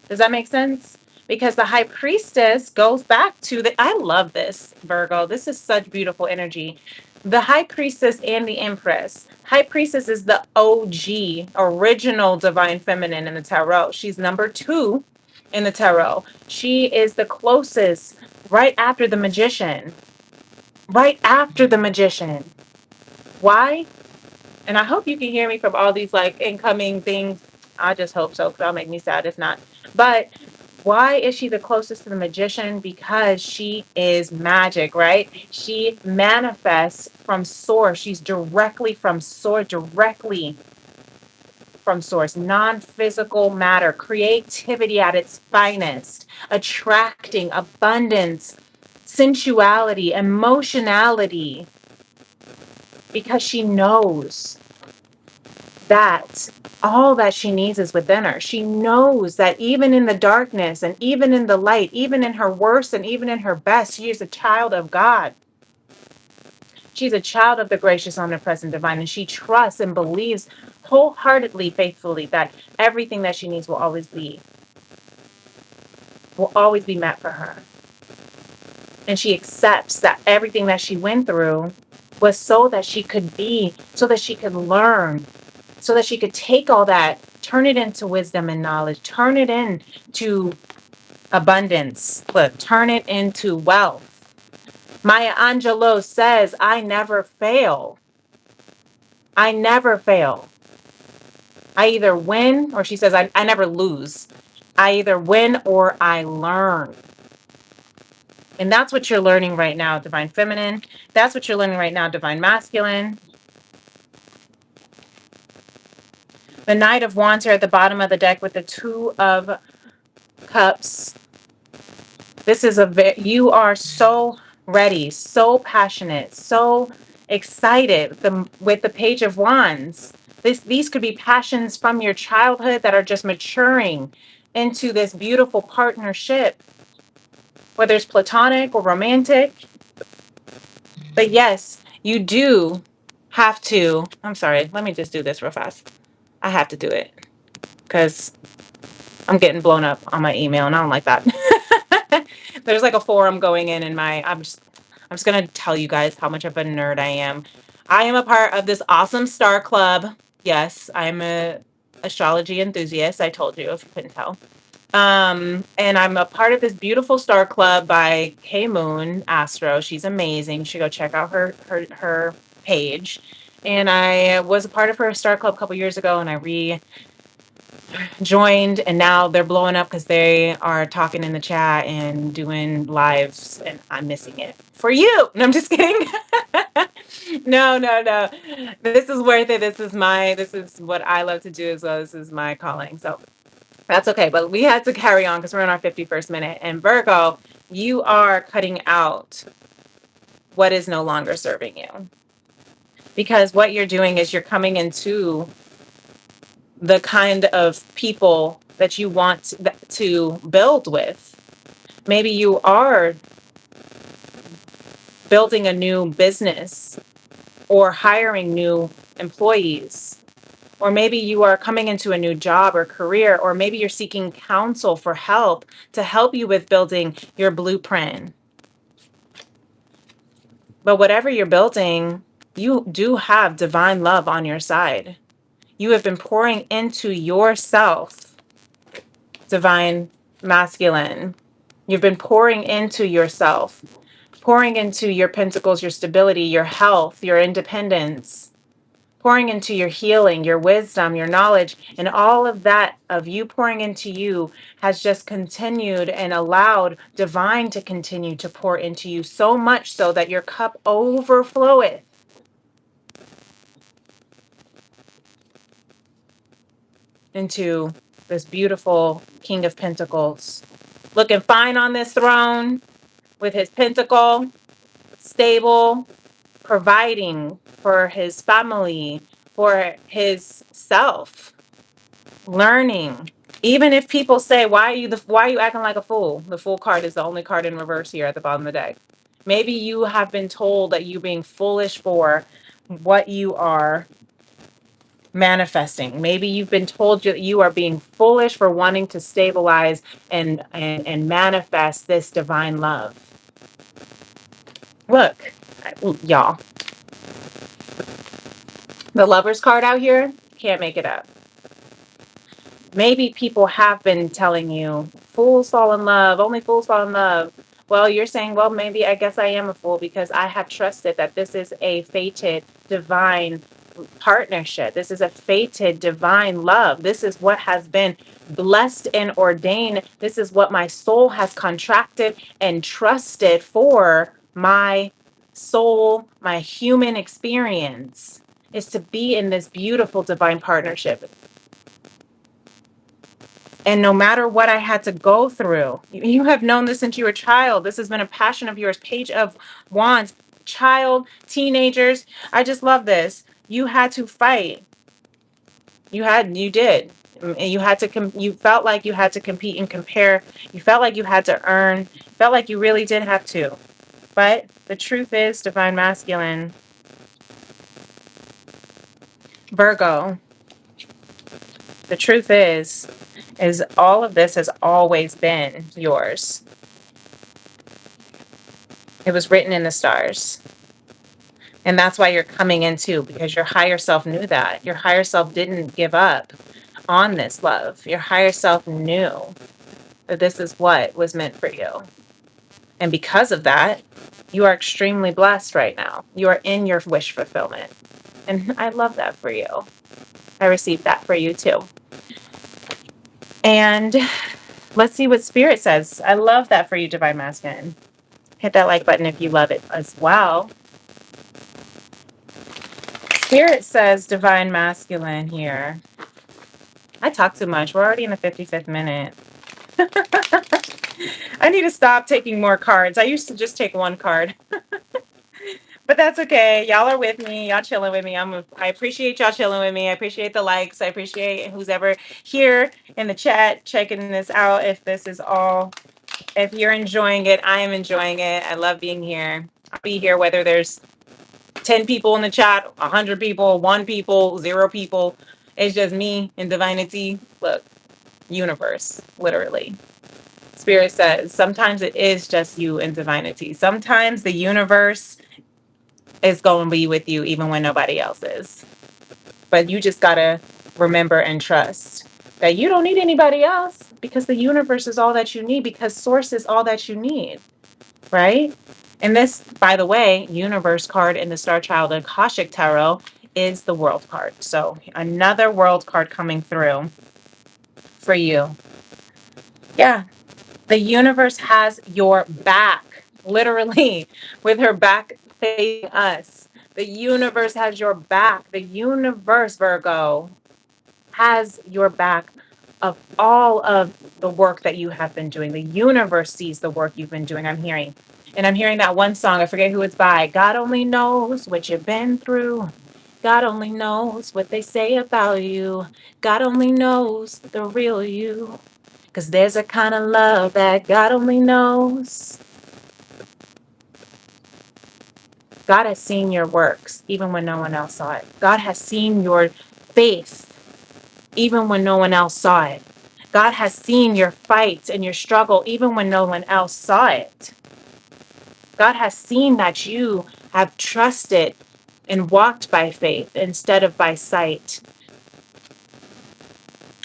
Does that make sense? Because the High Priestess goes back to I love this, Virgo. This is such beautiful energy. The High Priestess and the Empress. High Priestess is the OG, original divine feminine in the tarot. She's number 2 in the tarot. She is the closest, right after the Magician. Right after the Magician. Why? And I hope you can hear me from all these like incoming things. I just hope so, because that'll make me sad if not. But why is she the closest to the Magician? Because she is magic, right? She manifests from source. She's directly from source, non-physical matter, creativity at its finest, attracting abundance, sensuality, emotionality, because she knows that all that she needs is within her. She knows that even in the darkness and even in the light, even in her worst and even in her best, she is a child of God. She's a child of the gracious, omnipresent divine, and she trusts and believes wholeheartedly, faithfully, that everything that she needs will always be met for her. And she accepts that everything that she went through was so that she could learn, so that she could take all that, turn it into wisdom and knowledge, turn it into abundance, but turn it into wealth. Maya Angelou says, I never fail. I never fail. I either win, or she says, I never lose. I either win or I learn. And that's what you're learning right now, Divine Feminine. That's what you're learning right now, Divine Masculine. The Knight of Wands here at the bottom of the deck with the Two of Cups. This is you are so ready, so passionate, so excited with the Page of Wands. These could be passions from your childhood that are just maturing into this beautiful partnership, whether it's platonic or romantic. But yes, you do have to. I'm sorry, let me just do this real fast. I have to do it because I'm getting blown up on my email and I don't like that. There's like a forum going in my, I'm just going to tell you guys how much of a nerd I am. I am a part of this awesome star club. Yes, I'm a astrology enthusiast. I told you if you couldn't tell. And I'm a part of this beautiful star club by K Moon Astro. She's amazing. You should go check out her page. And I was a part of her star club a couple years ago, and I joined, and now they're blowing up because they are talking in the chat and doing lives, and I'm missing it for you. No, I'm just kidding. No. This is worth it. This is what I love to do as well. This is my calling. So that's okay. But we had to carry on because we're in our 51st minute. And Virgo, you are cutting out what is no longer serving you. Because what you're doing is you're coming into the kind of people that you want to build with. Maybe you are building a new business or hiring new employees, or maybe you are coming into a new job or career, or maybe you're seeking counsel for help to help you with building your blueprint. But whatever you're building, you do have divine love on your side. You have been pouring into yourself, Divine Masculine. You've been pouring into yourself, pouring into your pentacles, your stability, your health, your independence, pouring into your healing, your wisdom, your knowledge, and all of that of you pouring into you has just continued and allowed divine to continue to pour into you, so much so that your cup overfloweth. Into this beautiful King of Pentacles, looking fine on this throne with his pentacle, stable, providing for his family, for his self, learning. Even if people say, why are you acting like a fool? The Fool card is the only card in reverse here at the bottom of the deck. Maybe you have been told that you're being foolish for what you are manifesting. Maybe you've been told that you are being foolish for wanting to stabilize and manifest this divine love. Look, y'all, the Lover's card out here, can't make it up. Maybe people have been telling you, fools fall in love, only fools fall in love. Well, you're saying, well, maybe I guess I am a fool because I have trusted that this is a fated divine partnership. This is a fated divine love. This is what has been blessed and ordained. This is what my soul has contracted and trusted for my soul, my human experience, is to be in this beautiful divine partnership. And no matter what I had to go through, you have known this since you were a child. This has been a passion of yours. Page of Wands, child, teenagers. I just love this. You had to fight. You did. And you had to, you felt like you had to compete and compare. You felt like you had to earn. You felt like you really did have to. But the truth is, Divine Masculine, Virgo, the truth is all of this has always been yours. It was written in the stars. And that's why you're coming into, because your higher self knew that. Your higher self didn't give up on this love. Your higher self knew that this is what was meant for you. And because of that, you are extremely blessed right now. You are in your wish fulfillment. And I love that for you. I received that for you too. And let's see what Spirit says. I love that for you, Divine Masculine. Hit that like button if you love it as well. Spirit says Divine Masculine here. I talk too much. We're already in the 55th minute. I need to stop taking more cards. I used to just take one card. But that's okay. Y'all are with me. Y'all chilling with me. I appreciate y'all chilling with me. I appreciate the likes. I appreciate who's ever here in the chat checking this out. If you're enjoying it, I am enjoying it. I love being here. I'll be here whether there's 10 people in the chat, 100 people, 1 people, 0 people. It's just me and divinity. Look, universe, literally. Spirit says sometimes it is just you and divinity. Sometimes the universe is going to be with you even when nobody else is. But you just got to remember and trust that you don't need anybody else, because the universe is all that you need, because source is all that you need, right? And this, by the way, universe card in the Star Child Akashic Tarot is the world card. So another world card coming through for you. Yeah. The universe has your back, literally, with her back facing us. The universe has your back. The universe, Virgo, has your back of all of the work that you have been doing. The universe sees the work you've been doing. I'm hearing. And I'm hearing that one song. I forget who it's by. God only knows what you've been through. God only knows what they say about you. God only knows the real you. Because there's a kind of love that God only knows. God has seen your works, even when no one else saw it. God has seen your faith, even when no one else saw it. God has seen your fight and your struggle, even when no one else saw it. God has seen that you have trusted and walked by faith instead of by sight.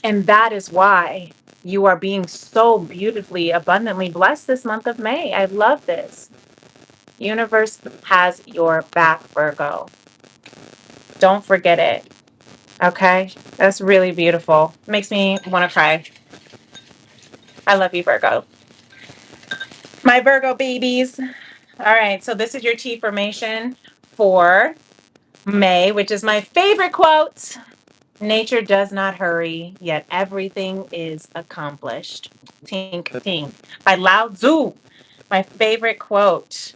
And that is why you are being so beautifully, abundantly blessed this month of May. I love this. Universe has your back, Virgo. Don't forget it. Okay? That's really beautiful. Makes me want to cry. I love you, Virgo. My Virgo babies. All right, so this is your T formation for May, which is my favorite quote. Nature does not hurry, yet everything is accomplished. Tink, tink. By Lao Tzu, my favorite quote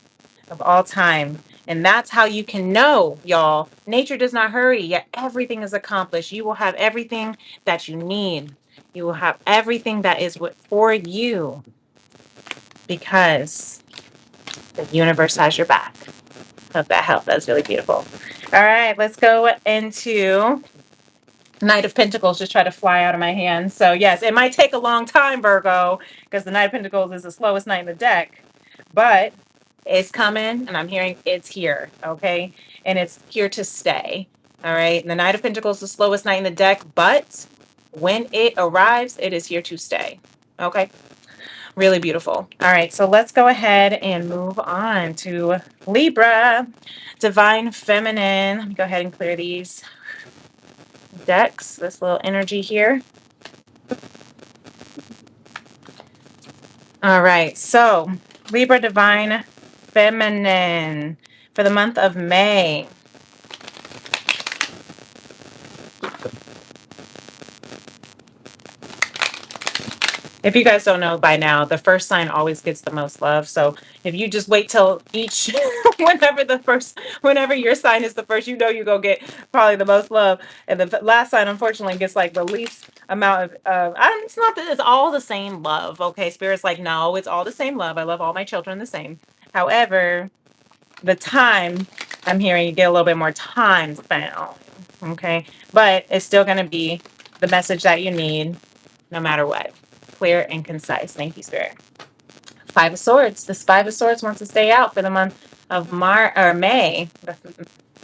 of all time. And that's how you can know, y'all. Nature does not hurry, yet everything is accomplished. You will have everything that you need. You will have everything that is for you, because the universe has your back. Hope that helped. That's really beautiful. All right, let's go into Knight of Pentacles. Just try to fly out of my hands. So yes, it might take a long time, Virgo, because the Knight of Pentacles is the slowest knight in the deck. But it's coming, and I'm hearing it's here, okay? And it's here to stay, all right? And the Knight of Pentacles is the slowest knight in the deck, but when it arrives, it is here to stay, okay? Really beautiful. All right, so let's go ahead and move on to Libra, Divine Feminine. Let me go ahead and clear these decks, this little energy here. All right, so Libra Divine Feminine for the month of May. If you guys don't know by now, the first sign always gets the most love. So if you just wait till each, whenever your sign is the first, you know you go get probably the most love. And the last sign, unfortunately, gets like the least amount of, it's not that it's all the same love. Okay. Spirit's like, no, it's all the same love. I love all my children the same. However, the time, I'm hearing you get a little bit more time found. Okay. But it's still going to be the message that you need no matter what. Clear and concise. Thank you, Spirit. Five of Swords. This Five of Swords wants to stay out for the month of May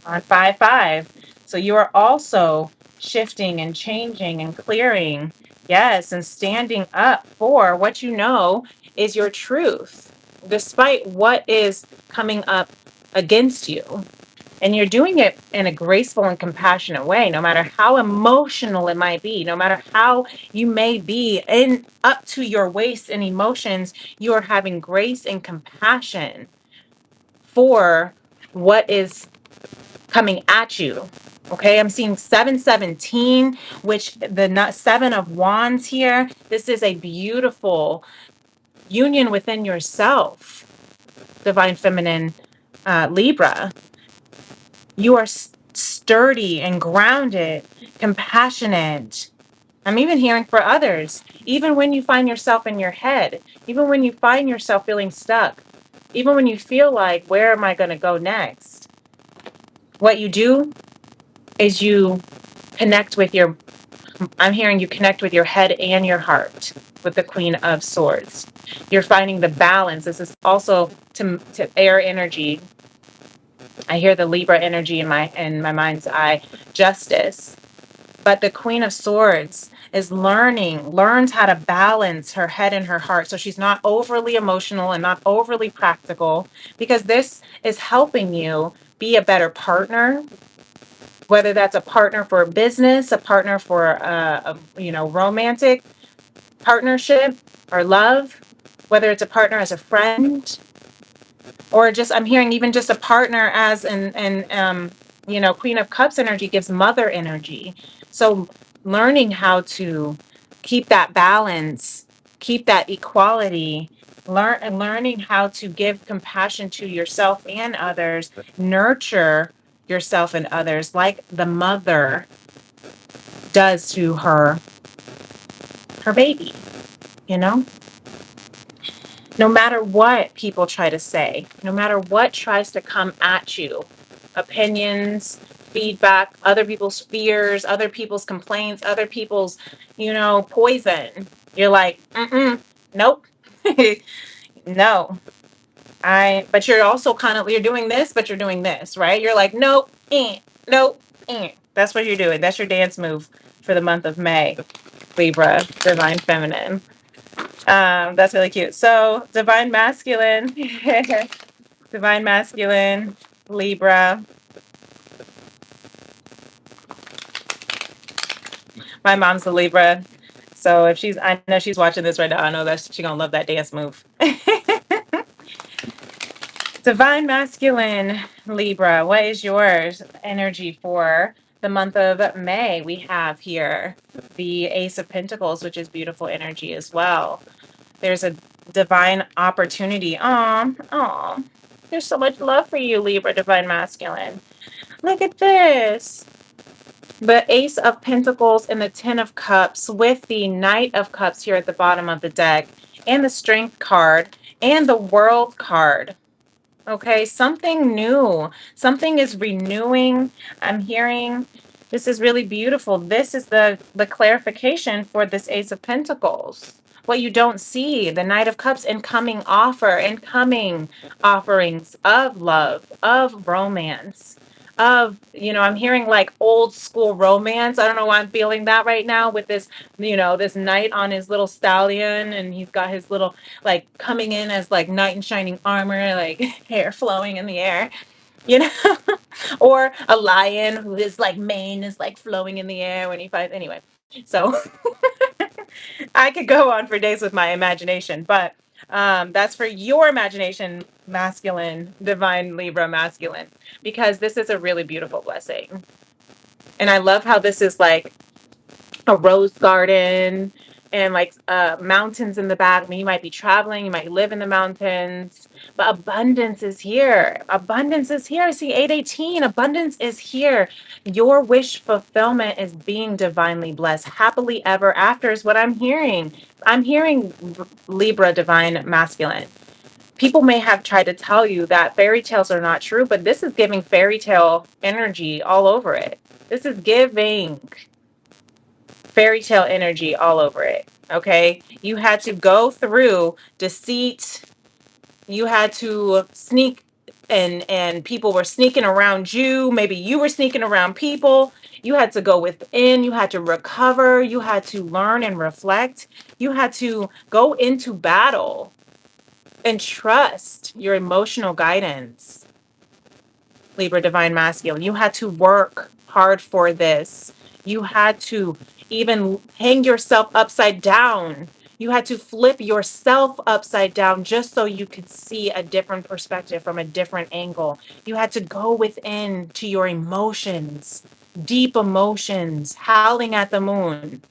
on 5/5. So you are also shifting and changing and clearing. Yes, and standing up for what you know is your truth, despite what is coming up against you. And you're doing it in a graceful and compassionate way, no matter how emotional it might be, no matter how you may be in up to your waist in emotions, you are having grace and compassion for what is coming at you. Okay, I'm seeing 717, which the Seven of Wands here. This is a beautiful union within yourself, Divine Feminine Libra. You are sturdy and grounded, compassionate. I'm even hearing for others. Even when you find yourself in your head, even when you find yourself feeling stuck, even when you feel like, where am I going to go next? What you do is you connect with your, I'm hearing you connect with your head and your heart with the Queen of Swords. You're finding the balance. This is also to air energy. I hear the Libra energy in my mind's eye, justice. But the Queen of Swords is learns how to balance her head and her heart. So she's not overly emotional and not overly practical, because this is helping you be a better partner, whether that's a partner for business, a partner for romantic partnership or love, whether it's a partner as a friend, or just I'm hearing even just a partner as Queen of Cups energy gives mother energy. So learning how to keep that balance, keep that equality, learning how to give compassion to yourself and others, nurture yourself and others like the mother does to her baby, you know? No matter what people try to say, no matter what tries to come at you, opinions, feedback, other people's fears, other people's complaints, other people's, poison. You're like, nope, no. But you're also you're doing this, but you're doing this, right? You're like, nope, nope, That's what you're doing. That's your dance move for the month of May, Libra, Divine Feminine. That's really cute. So, Divine Masculine, Divine Masculine, Libra. My mom's a Libra. So I know she's watching this right now. I know that she's gonna love that dance move. Divine Masculine, Libra. What is yours energy for the month of May? We have here the Ace of Pentacles, which is beautiful energy as well. There's a divine opportunity. Aw. There's so much love for you, Libra, Divine Masculine. Look at this. The Ace of Pentacles and the Ten of Cups with the Knight of Cups here at the bottom of the deck, and the Strength card and the World card. Okay, something new. Something is renewing. I'm hearing this is really beautiful. This is the clarification for this Ace of Pentacles. What you don't see, the Knight of Cups, incoming offerings of love, of romance, of, I'm hearing like old school romance. I don't know why I'm feeling that right now with this, this knight on his little stallion, and he's got his little, like, coming in as like knight in shining armor, like hair flowing in the air, you know, or a lion who is like mane is like flowing in the air when he fights. Anyway, so I could go on for days with my imagination, but that's for your imagination, masculine, divine Libra masculine, because this is a really beautiful blessing. And I love how this is like a rose garden and like mountains in the back. I mean, you might be traveling, you might live in the mountains, but abundance is here. Abundance is here. See, 818, abundance is here. Your wish fulfillment is being divinely blessed. Happily ever after is what I'm hearing. I'm hearing Libra, divine masculine. People may have tried to tell you that fairy tales are not true, but this is giving fairy tale energy all over it. This is giving fairy tale energy all over it. Okay? You had to go through deceit. You had to sneak, and people were sneaking around you. Maybe you were sneaking around people. You had to go within. You had to recover. You had to learn and reflect. You had to go into battle and trust your emotional guidance, Libra Divine Masculine. You had to work hard for this. You had to even hang yourself upside down. You had to flip yourself upside down just so you could see a different perspective from a different angle. You had to go within to your emotions, deep emotions, howling at the moon,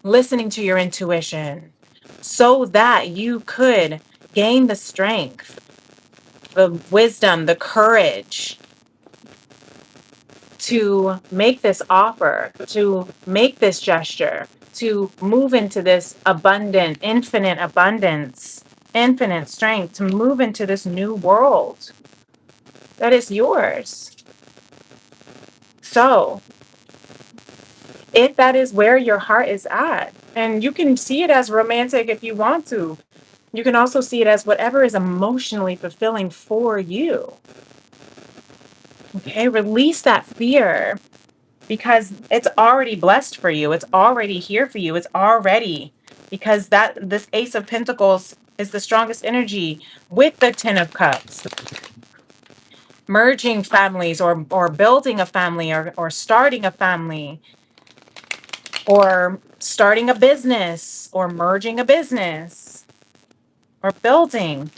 listening to your intuition, so that you could gain the strength, the wisdom, the courage to make this offer, to make this gesture, to move into this abundant, infinite abundance, infinite strength, to move into this new world that is yours. So, if that is where your heart is at, and you can see it as romantic if you want to, you can also see it as whatever is emotionally fulfilling for you. Okay, release that fear, because it's already blessed for you. It's already here for you. It's already, because that this Ace of Pentacles is the strongest energy with the Ten of Cups. Merging families, or building a family, or starting a family, or starting a business, or merging a business, or building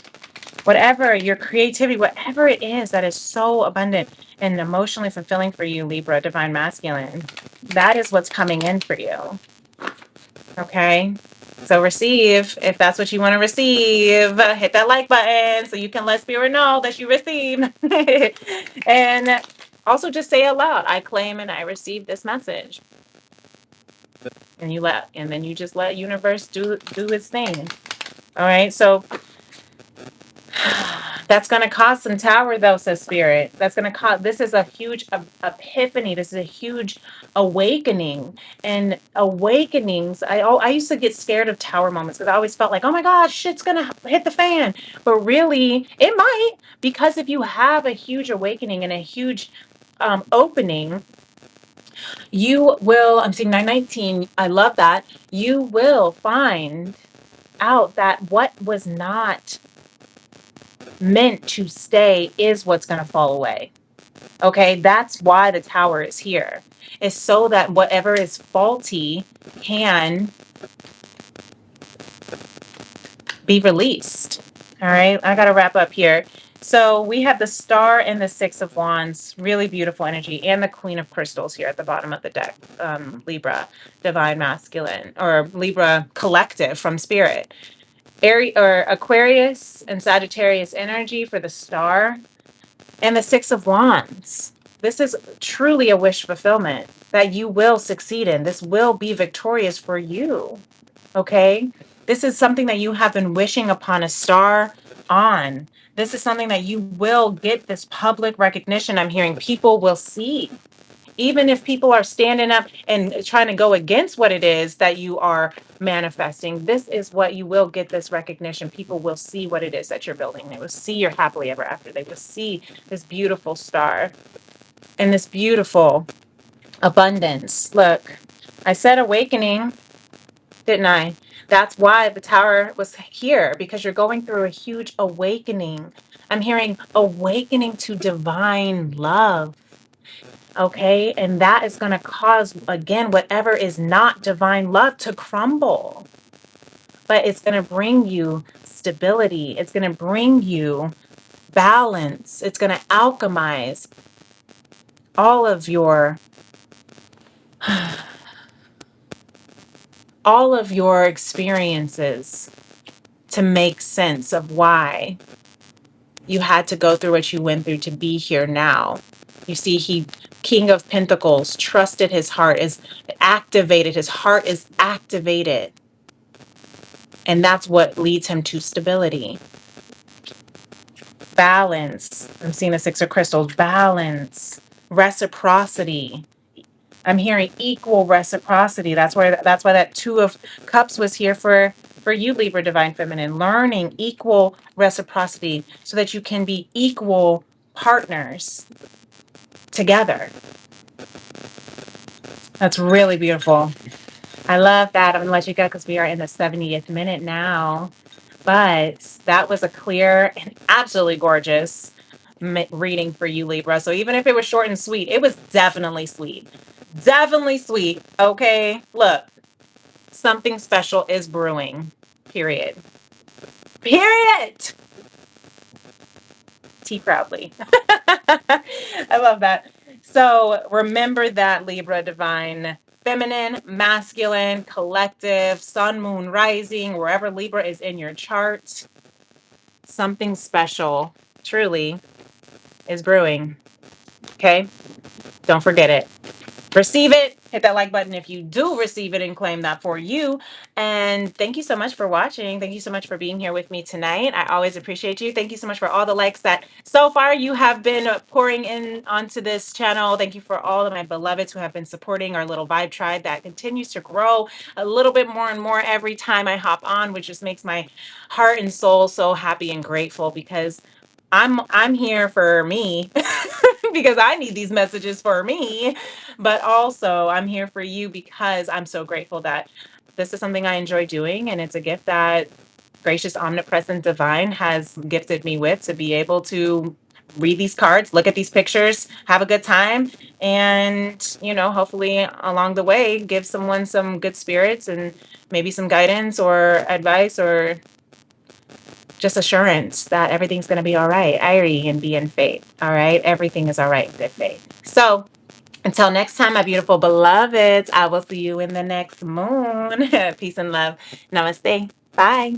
whatever your creativity, whatever it is that is so abundant and emotionally fulfilling for you, Libra Divine Masculine. That is what's coming in for you. Okay? So receive, if that's what you want to receive. Hit that like button so you can let Spirit know that you received. And also just say aloud, I claim and I receive this message. And then you just let universe do its thing. All right? So that's going to cause some tower, though, says Spirit. That's going to cause, this is a huge epiphany. This is a huge awakening. And awakenings, I used to get scared of tower moments because I always felt like, oh my gosh, shit's going to hit the fan. But really, it might, because if you have a huge awakening and a huge opening, you will, I'm seeing 919, I love that. You will find out that what was not meant to stay is what's going to fall away. Okay, that's why the tower is here. It's so that whatever is faulty can be released. All right, I got to wrap up here. So we have the Star and the Six of Wands, really beautiful energy, and the Queen of Crystals here at the bottom of the deck, Libra Divine Masculine, or Libra Collective from Spirit. Aquarius and Sagittarius energy for the Star, and the Six of Wands. This is truly a wish fulfillment that you will succeed in. This will be victorious for you. Okay? This is something that you have been wishing upon a star on. This is something that you will get this public recognition. I'm hearing people will see. Even if people are standing up and trying to go against what it is that you are manifesting, this is what you will get, this recognition. People will see what it is that you're building. They will see your happily ever after. They will see this beautiful star and this beautiful abundance. Look, I said awakening, didn't I? That's why the tower was here, because you're going through a huge awakening. I'm hearing awakening to divine love. Okay, and that is going to cause, again, whatever is not divine love to crumble. But it's going to bring you stability. It's going to bring you balance. It's going to alchemize all of your experiences to make sense of why you had to go through what you went through to be here now. You see, King of Pentacles, trusted his heart, is activated. His heart is activated. And that's what leads him to stability. balance. I'm seeing a Six of Crystals. Balance, reciprocity. I'm hearing equal reciprocity. That's why that Two of Cups was here for you, Libra Divine Feminine. Learning equal reciprocity so that you can be equal partners together. That's really beautiful. I love that. I'm gonna let you go because we are in the 70th minute now. But that was a clear and absolutely gorgeous reading for you, Libra. So even if it was short and sweet, it was definitely sweet. Definitely sweet. Okay. Look, something special is brewing. Period. Period. Tea proudly. I love that. So remember that, Libra Divine Feminine, masculine, collective, sun, moon, rising, wherever Libra is in your chart, something special truly is brewing. Okay? Don't forget it. Receive it. Hit that like button if you do receive it and claim that for you. And thank you so much for watching. Thank you so much for being here with me tonight. I always appreciate you. Thank you so much for all the likes that so far you have been pouring in onto this channel. Thank you for all of my beloveds who have been supporting our little vibe tribe that continues to grow a little bit more and more every time I hop on, which just makes my heart and soul so happy and grateful because I'm here for me because I need these messages for me, but also I'm here for you because I'm so grateful that this is something I enjoy doing and it's a gift that gracious omnipresent divine has gifted me with to be able to read these cards, look at these pictures, have a good time, and hopefully along the way give someone some good spirits and maybe some guidance or advice or just assurance that everything's going to be all right. Irie and be in faith. All right. Everything is all right. Good faith. So until next time, my beautiful beloveds, I will see you in the next moon. Peace and love. Namaste. Bye.